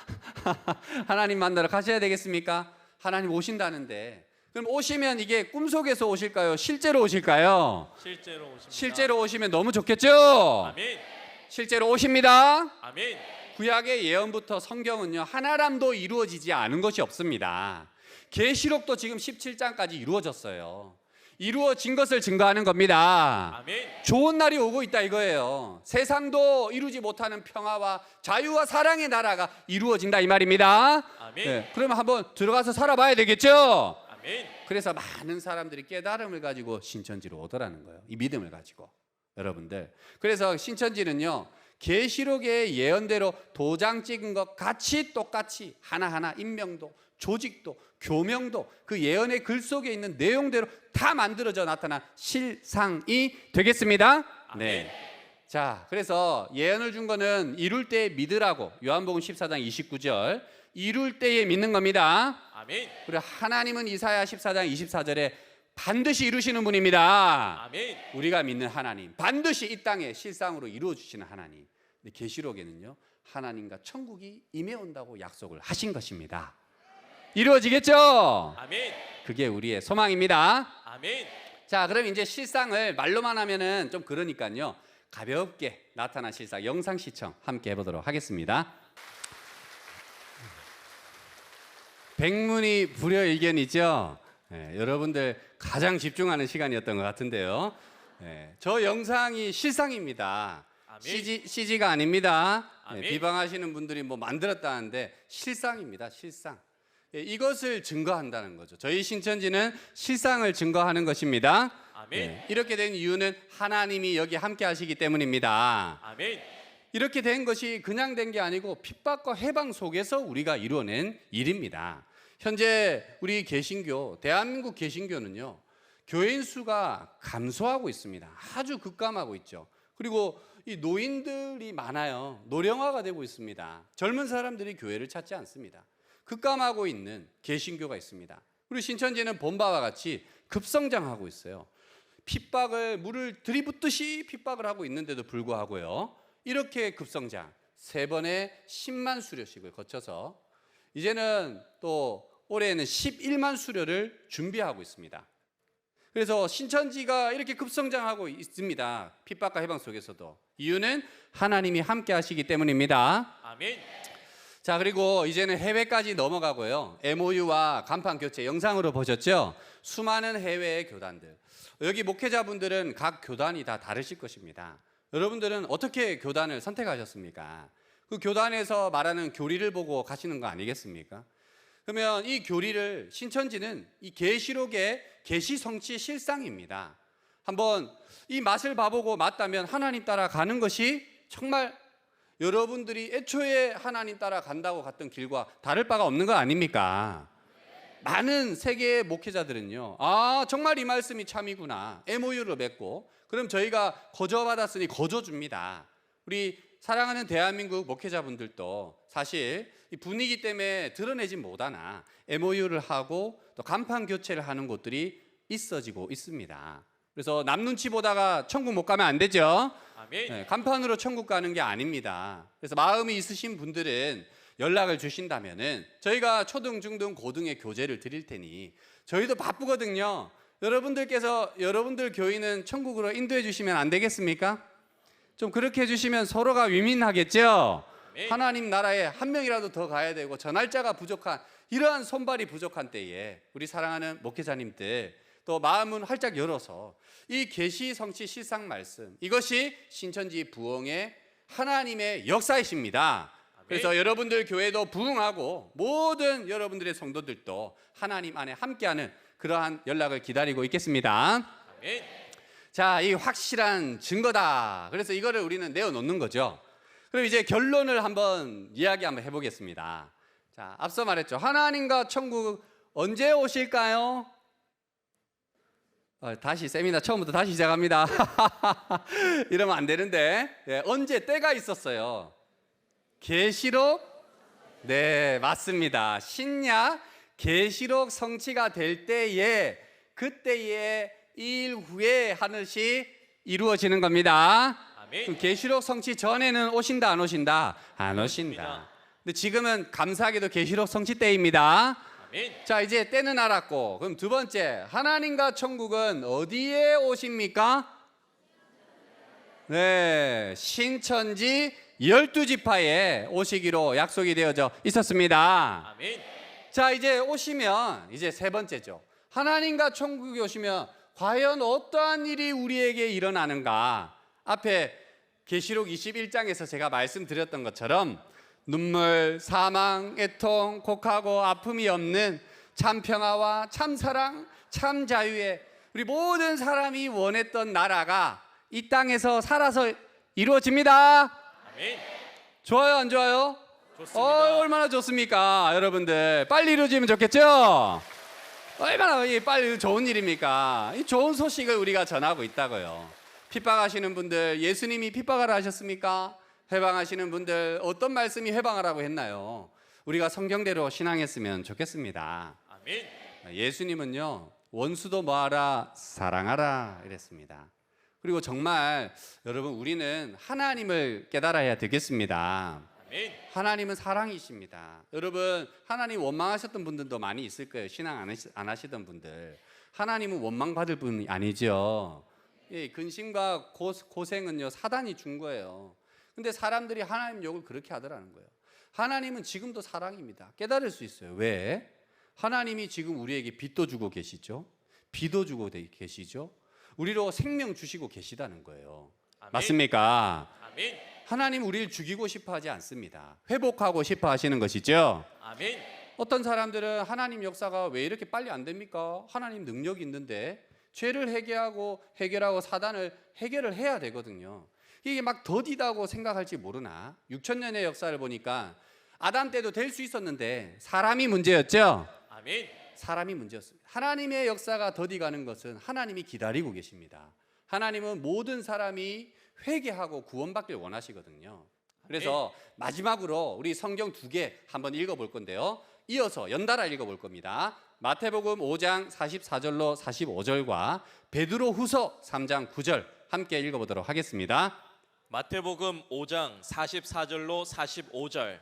하나님 만나러 가셔야 되겠습니까? 하나님 오신다는데 그럼 오시면 이게 꿈속에서 오실까요? 실제로 오실까요? 실제로 오십니다. 실제로 오시면 너무 좋겠죠? 아멘. 실제로 오십니다. 아멘. 구약의 예언부터 성경은요 하나람도 이루어지지 않은 것이 없습니다. 계시록도 지금 17장까지 이루어졌어요. 이루어진 것을 증거하는 겁니다. 아멘. 좋은 날이 오고 있다 이거예요. 세상도 이루지 못하는 평화와 자유와 사랑의 나라가 이루어진다 이 말입니다. 아멘. 네, 그러면 한번 들어가서 살아봐야 되겠죠? 아멘. 그래서 많은 사람들이 깨달음을 가지고 신천지로 오더라는 거예요. 이 믿음을 가지고 여러분들. 그래서 신천지는요 계시록의 예언대로 도장 찍은 것 같이 똑같이 하나하나 인명도 조직도 교명도 그 예언의 글 속에 있는 내용대로 다 만들어져 나타난 실상이 되겠습니다. 네. 자, 그래서 예언을 준 거는 이룰 때 믿으라고 요한복음 14장 29절 이룰 때에 믿는 겁니다. 아멘. 그리고 하나님은 이사야 14장 24절에 반드시 이루시는 분입니다. 아멘. 우리가 믿는 하나님 반드시 이 땅에 실상으로 이루어 주시는 하나님. 근데 계시록에는요 하나님과 천국이 임해온다고 약속을 하신 것입니다. 이루어지겠죠? 아멘. 그게 우리의 소망입니다. 아멘. 자, 그럼 이제 실상을 말로만 하면은 좀 그러니까요 가볍게 나타난 실상 영상 시청 함께 해보도록 하겠습니다. 백문이 불여일견이죠. 네, 여러분들 가장 집중하는 시간이었던 것 같은데요. 네, 저 영상이 실상입니다. 아멘. CG가 아닙니다. 네, 아멘. 비방하시는 분들이 뭐 만들었다는데 실상입니다. 실상. 예, 이것을 증거한다는 거죠. 저희 신천지는 실상을 증거하는 것입니다. 아멘. 이렇게 된 이유는 하나님이 여기 함께 하시기 때문입니다. 아멘. 이렇게 된 것이 그냥 된 게 아니고 핍박과 해방 속에서 우리가 이뤄낸 일입니다. 현재 우리 개신교, 대한민국 개신교는요 교인 수가 감소하고 있습니다. 아주 급감하고 있죠. 그리고 이 노인들이 많아요. 노령화가 되고 있습니다. 젊은 사람들이 교회를 찾지 않습니다. 급감하고 있는 개신교가 있습니다. 우리 신천지는 본 바와 같이 급성장하고 있어요. 핍박을 물을 들이붓듯이 핍박을 하고 있는데도 불구하고요. 이렇게 급성장 3번의 10만 수료식을 거쳐서 이제는 또 올해에는 11만 수료를 준비하고 있습니다. 그래서 신천지가 이렇게 급성장하고 있습니다. 핍박과 해방 속에서도. 이유는 하나님이 함께 하시기 때문입니다. 아멘. 자, 그리고 이제는 해외까지 넘어가고요. MOU와 간판 교체 영상으로 보셨죠? 수많은 해외의 교단들. 여기 목회자분들은 각 교단이 다 다르실 것입니다. 여러분들은 어떻게 교단을 선택하셨습니까? 그 교단에서 말하는 교리를 보고 가시는 거 아니겠습니까? 그러면 이 교리를 신천지는 이 계시록의 계시 성취 실상입니다. 한번 이 맛을 봐보고 맞다면 하나님 따라 가는 것이 정말 여러분들이 애초에 하나님 따라 간다고 갔던 길과 다를 바가 없는 거 아닙니까? 많은 세계의 목회자들은요, 아 정말 이 말씀이 참이구나, MOU를 맺고 그럼 저희가 거저받았으니 거저줍니다. 우리 사랑하는 대한민국 목회자분들도 사실 이 분위기 때문에 드러내지 못하나 MOU를 하고 또 간판 교체를 하는 곳들이 있어지고 있습니다. 그래서 남 눈치 보다가 천국 못 가면 안 되죠. 아멘. 네, 간판으로 천국 가는 게 아닙니다. 그래서 마음이 있으신 분들은 연락을 주신다면은 저희가 초등, 중등, 고등의 교재를 드릴 테니 저희도 바쁘거든요. 여러분들께서 여러분들 교인은 천국으로 인도해 주시면 안 되겠습니까? 좀 그렇게 해주시면 서로가 위민하겠죠. 아멘. 하나님 나라에 한 명이라도 더 가야 되고 저 날짜가 부족한 이러한 손발이 부족한 때에 우리 사랑하는 목회자님들 또 마음은 활짝 열어서 이 계시 성취 실상 말씀 이것이 신천지 부흥의 하나님의 역사이십니다. 그래서 여러분들 교회도 부흥하고 모든 여러분들의 성도들도 하나님 안에 함께하는 그러한 연락을 기다리고 있겠습니다. 아멘. 자, 이 확실한 증거다. 그래서 이거를 우리는 내어놓는 거죠. 그럼 이제 결론을 한번 이야기 한번 해보겠습니다. 자, 앞서 말했죠. 하나님과 천국 언제 오실까요? 다시 세미나 처음부터 다시 시작합니다. 이러면 안 되는데 언제 때가 있었어요. 계시록 네 맞습니다. 신약 계시록 성취가 될 때에 그때에 일 후에 하늘이 이루어지는 겁니다. 아멘. 그럼 계시록 성취 전에는 오신다 안 오신다? 안 오신다. 근데 지금은 감사하게도 계시록 성취 때입니다. 아멘. 자, 이제 때는 알았고 그럼 두 번째 하나님과 천국은 어디에 오십니까? 네, 신천지 12지파에 오시기로 약속이 되어져 있었습니다. 아멘. 자, 이제 오시면 이제 세 번째죠. 하나님과 천국에 오시면 과연 어떠한 일이 우리에게 일어나는가? 앞에 계시록 21장에서 제가 말씀드렸던 것처럼 눈물, 사망, 애통, 곡하고 아픔이 없는 참 평화와 참 사랑, 참 자유의 우리 모든 사람이 원했던 나라가 이 땅에서 살아서 이루어집니다. 아멘. 좋아요, 안 좋아요? 좋습니다. 얼마나 좋습니까? 여러분들 빨리 이루어지면 좋겠죠? 얼마나 빨리 좋은 일입니까? 이 좋은 소식을 우리가 전하고 있다고요. 핍박하시는 분들 예수님이 핍박하라 하셨습니까? 회방하시는 분들 어떤 말씀이 회방하라고 했나요? 우리가 성경대로 신앙했으면 좋겠습니다. 아멘. 예수님은요 원수도 뭐하라? 사랑하라 이랬습니다. 그리고 정말 여러분 우리는 하나님을 깨달아야 되겠습니다. 아멘. 하나님은 사랑이십니다. 여러분 하나님 원망하셨던 분들도 많이 있을 거예요. 신앙 안 하시던 분들. 하나님은 원망받을 분이 아니죠. 예, 근심과 고생은요 사단이 준 거예요. 근데 사람들이 하나님 욕을 그렇게 하더라는 거예요. 하나님은 지금도 사랑입니다. 깨달을 수 있어요. 왜? 하나님이 지금 우리에게 빚도 주고 계시죠. 비도 주고 계시죠. 우리로 생명 주시고 계시다는 거예요. 아멘. 맞습니까? 아멘. 하나님 우리를 죽이고 싶어 하지 않습니다. 회복하고 싶어 하시는 것이죠. 아멘. 어떤 사람들은 하나님 역사가 왜 이렇게 빨리 안 됩니까? 하나님 능력이 있는데 죄를 해결하고 사단을 해결을 해야 되거든요. 이게 막 더디다고 생각할지 모르나 6,000년의 역사를 보니까 아담 때도 될 수 있었는데 사람이 문제였죠. 아멘. 사람이 문제였습니다. 하나님의 역사가 더디가는 것은 하나님이 기다리고 계십니다. 하나님은 모든 사람이 회개하고 구원받길 원하시거든요. 그래서 마지막으로 우리 성경 2개 한번 읽어볼 건데요. 이어서 연달아 읽어볼 겁니다. 마태복음 5장 44절로 45절과 베드로후서 3장 9절 함께 읽어보도록 하겠습니다. 마태복음 5장 44절로 45절.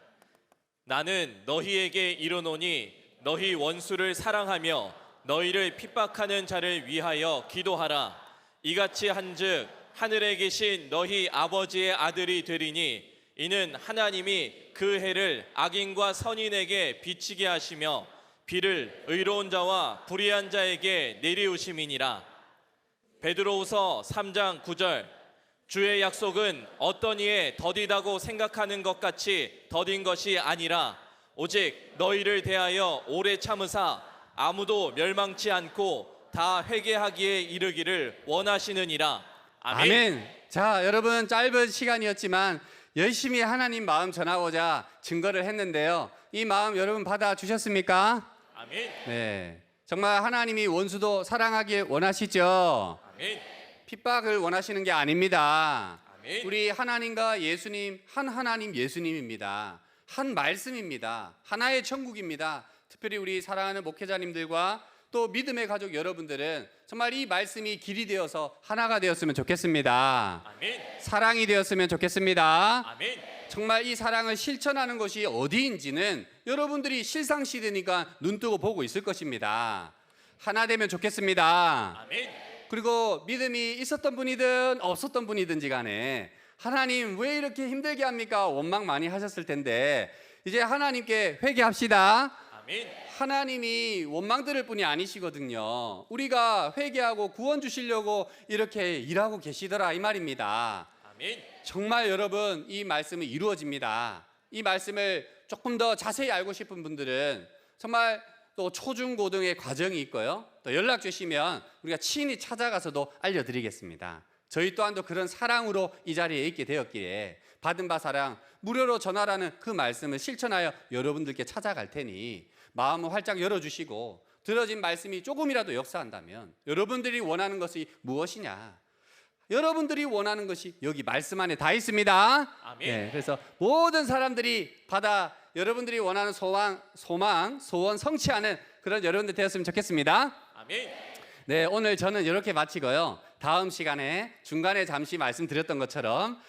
나는 너희에게 이르노니 너희 원수를 사랑하며 너희를 핍박하는 자를 위하여 기도하라. 이같이 한즉 하늘에 계신 너희 아버지의 아들이 되리니 이는 하나님이 그 해를 악인과 선인에게 비치게 하시며 비를 의로운 자와 불의한 자에게 내리우심이니라. 베드로후서 3장 9절. 주의 약속은 어떤 이에 더디다고 생각하는 것 같이 더딘 것이 아니라 오직 너희를 대하여 오래 참으사 아무도 멸망치 않고 다 회개하기에 이르기를 원하시느니라. 아멘. 아멘. 자, 여러분 짧은 시간이었지만 열심히 하나님 마음 전하고자 증거를 했는데요. 이 마음 여러분 받아 주셨습니까? 아멘. 네. 정말 하나님이 원수도 사랑하길 원하시죠? 아멘. 핍박을 원하시는 게 아닙니다. 아멘. 우리 하나님과 예수님, 한 하나님 예수님입니다. 한 말씀입니다. 하나의 천국입니다. 특별히 우리 사랑하는 목회자님들과 또 믿음의 가족 여러분들은 정말 이 말씀이 길이 되어서 하나가 되었으면 좋겠습니다. 아멘. 사랑이 되었으면 좋겠습니다. 아멘. 정말 이 사랑을 실천하는 것이 어디인지는 여러분들이 실상시대니까 눈뜨고 보고 있을 것입니다. 하나 되면 좋겠습니다. 아멘. 그리고 믿음이 있었던 분이든 없었던 분이든지 간에 하나님 왜 이렇게 힘들게 합니까? 원망 많이 하셨을 텐데 이제 하나님께 회개합시다. 아멘. 하나님이 원망 들을 분이 아니시거든요. 우리가 회개하고 구원 주시려고 이렇게 일하고 계시더라 이 말입니다. 아멘. 정말 여러분 이 말씀은 이루어집니다. 이 말씀을 조금 더 자세히 알고 싶은 분들은 정말 또 초중고등의 과정이 있고요. 또 연락 주시면 우리가 친히 찾아가서도 알려드리겠습니다. 저희 또한도 그런 사랑으로 이 자리에 있게 되었기에 받은 바 사랑 무료로 전하라는 그 말씀을 실천하여 여러분들께 찾아갈 테니 마음을 활짝 열어주시고 들어진 말씀이 조금이라도 역사한다면 여러분들이 원하는 것이 무엇이냐? 여러분들이 원하는 것이 여기 말씀 안에 다 있습니다. 아멘. 네, 그래서 모든 사람들이 받아 여러분들이 원하는 소망, 소원 성취하는 그런 여러분들 되었으면 좋겠습니다. 아멘. 네, 오늘 저는 이렇게 마치고요. 다음 시간에 중간에 잠시 말씀드렸던 것처럼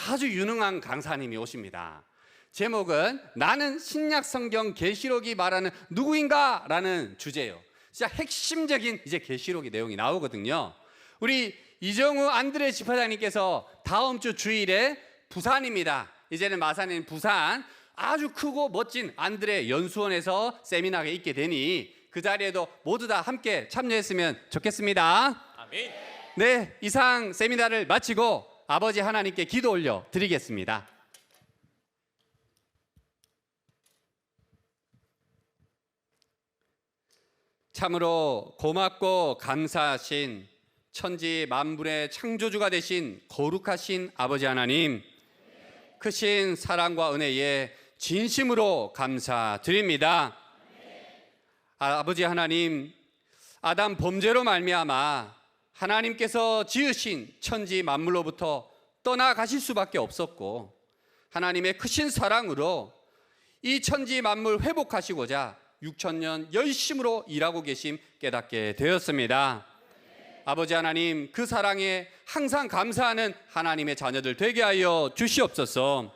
아주 유능한 강사님이 오십니다. 제목은 나는 신약 성경 계시록이 말하는 누구인가? 라는 주제예요. 진짜 핵심적인 이제 계시록의 내용이 나오거든요. 우리 이정우 안드레 집회장님께서 다음 주 주일에 부산입니다. 이제는 마산인 부산 아주 크고 멋진 안드레 연수원에서 세미나가 있게 되니 그 자리에도 모두 다 함께 참여했으면 좋겠습니다. 아멘. 네, 이상 세미나를 마치고 아버지 하나님께 기도 올려 드리겠습니다. 참으로 고맙고 감사하신 천지 만물의 창조주가 되신 거룩하신 아버지 하나님, 크신 사랑과 은혜에 진심으로 감사드립니다. 아버지 하나님, 아담 범죄로 말미암아 하나님께서 지으신 천지 만물로부터 떠나가실 수밖에 없었고 하나님의 크신 사랑으로 이 천지 만물 회복하시고자 6,000년 열심으로 일하고 계심 깨닫게 되었습니다. 아버지 하나님, 그 사랑에 항상 감사하는 하나님의 자녀들 되게 하여 주시옵소서.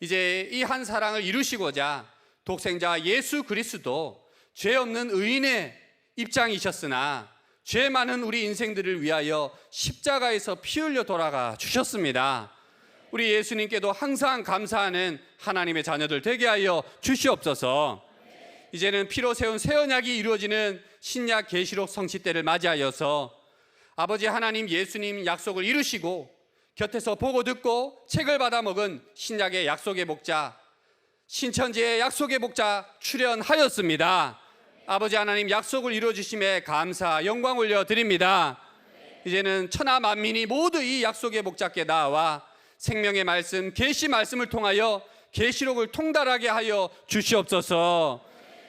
이제 이 한 사랑을 이루시고자 독생자 예수 그리스도 죄 없는 의인의 입장이셨으나 죄 많은 우리 인생들을 위하여 십자가에서 피 흘려 돌아가 주셨습니다. 우리 예수님께도 항상 감사하는 하나님의 자녀들 되게 하여 주시옵소서. 이제는 피로 세운 새 언약이 이루어지는 신약 계시록 성취 때를 맞이하여서 아버지 하나님 예수님 약속을 이루시고 곁에서 보고 듣고 책을 받아 먹은 신약의 약속의 목자 신천지의 약속의 목자 출연하였습니다. 아버지 하나님 약속을 이루어주심에 감사 영광 올려드립니다. 이제는 천하 만민이 모두 이 약속의 목자께 나와 생명의 말씀 계시 말씀을 통하여 계시록을 통달하게 하여 주시옵소서.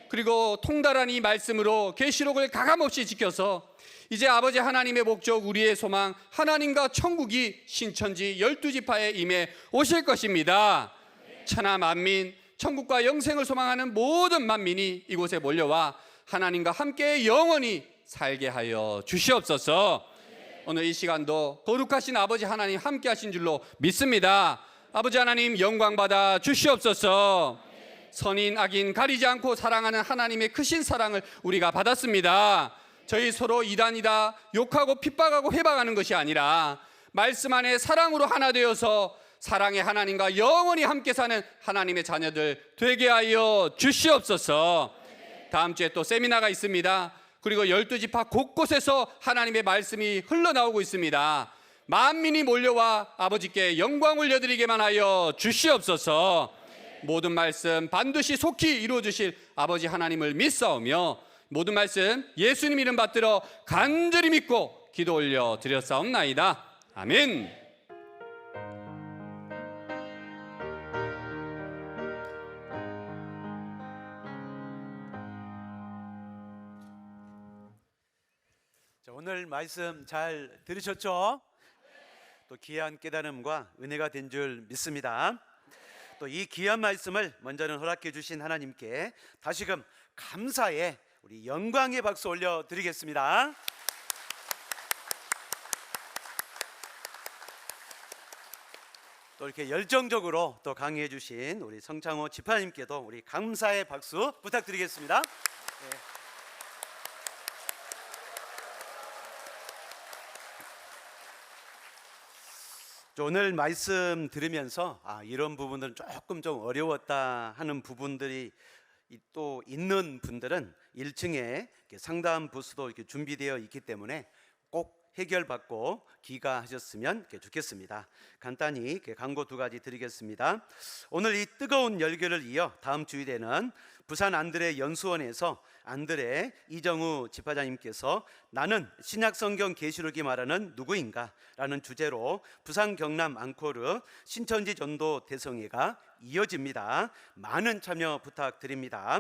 그리고 통달한 이 말씀으로 계시록을 가감없이 지켜서 이제 아버지 하나님의 목적 우리의 소망 하나님과 천국이 신천지 12지파에 임해 오실 것입니다. 천하 만민 천국과 영생을 소망하는 모든 만민이 이곳에 몰려와 하나님과 함께 영원히 살게 하여 주시옵소서. 오늘 이 시간도 거룩하신 아버지 하나님 함께 하신 줄로 믿습니다. 아버지 하나님 영광 받아 주시옵소서. 선인 악인 가리지 않고 사랑하는 하나님의 크신 사랑을 우리가 받았습니다. 저희 서로 이단이다 욕하고 핍박하고 회방하는 것이 아니라 말씀 안에 사랑으로 하나 되어서 사랑의 하나님과 영원히 함께 사는 하나님의 자녀들 되게 하여 주시옵소서. 다음 주에 또 세미나가 있습니다. 그리고 12지파 곳곳에서 하나님의 말씀이 흘러나오고 있습니다. 만민이 몰려와 아버지께 영광 올려드리게만 하여 주시옵소서. 모든 말씀 반드시 속히 이루어 주실 아버지 하나님을 믿사오며 모든 말씀 예수님 이름 받들어 간절히 믿고 기도 올려 드렸사옵나이다. 아멘. 자, 오늘 말씀 잘 들으셨죠? 또 귀한 깨달음과 은혜가 된 줄 믿습니다. 또 이 귀한 말씀을 먼저는 허락해 주신 하나님께 다시금 감사의 우리 영광의 박수 올려드리겠습니다. 또 이렇게 열정적으로 또 강의해 주신 우리 성창호 지파님께도 우리 감사의 박수 부탁드리겠습니다. 네. 오늘 말씀 들으면서 이런 부분들은 조금 좀 어려웠다 하는 부분들이 또 있는 분들은 1층에 상담 부스도 이렇게 준비되어 있기 때문에 꼭 해결받고 귀가하셨으면 좋겠습니다. 간단히 광고 2가지 드리겠습니다. 오늘 이 뜨거운 열기를 이어 다음 주일에는 부산 안드레 연수원에서 안드레 이정우 집화장님께서 나는 신약성경 계시록이 말하는 누구인가? 라는 주제로 부산 경남 앙코르 신천지 전도 대성회가 이어집니다. 많은 참여 부탁드립니다.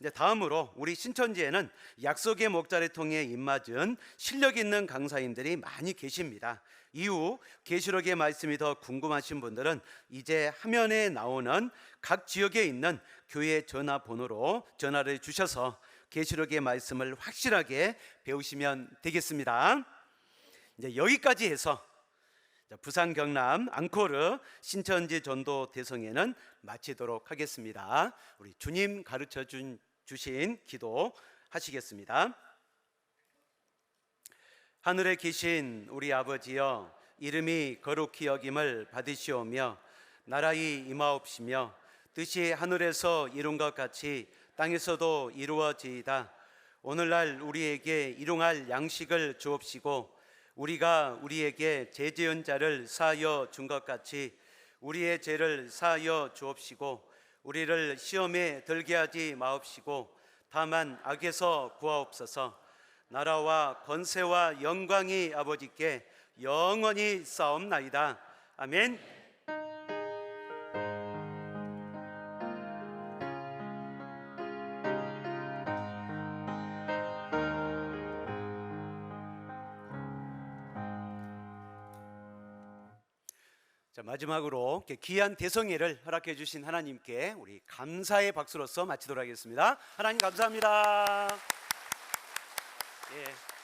이제 다음으로 우리 신천지에는 약속의 목자를 통해 입맞은 실력 있는 강사님들이 많이 계십니다. 이후 계시록의 말씀이 더 궁금하신 분들은 이제 화면에 나오는 각 지역에 있는 교회 전화번호로 전화를 주셔서 계시록의 말씀을 확실하게 배우시면 되겠습니다. 이제 여기까지 해서 부산 경남 앙코르 신천지 전도 대성회는 마치도록 하겠습니다. 우리 주님 가르쳐 주신 기도 하시겠습니다. 하늘에 계신 우리 아버지여, 이름이 거룩히 여김을 받으시오며 나라의 임하옵시며 뜻이 하늘에서 이룬 것 같이 땅에서도 이루어지이다. 오늘날 우리에게 일용할 양식을 주옵시고 우리가 우리에게 죄 지은 자를 사하여 준 것 같이 우리의 죄를 사하여 주옵시고 우리를 시험에 들게 하지 마옵시고 다만 악에서 구하옵소서. 나라와 권세와 영광이 아버지께 영원히 싸움나이다. 아멘. 자, 마지막으로 이렇게 귀한 대성회를 허락해 주신 하나님께 우리 감사의 박수로서 마치도록 하겠습니다. 하나님 감사합니다. 예.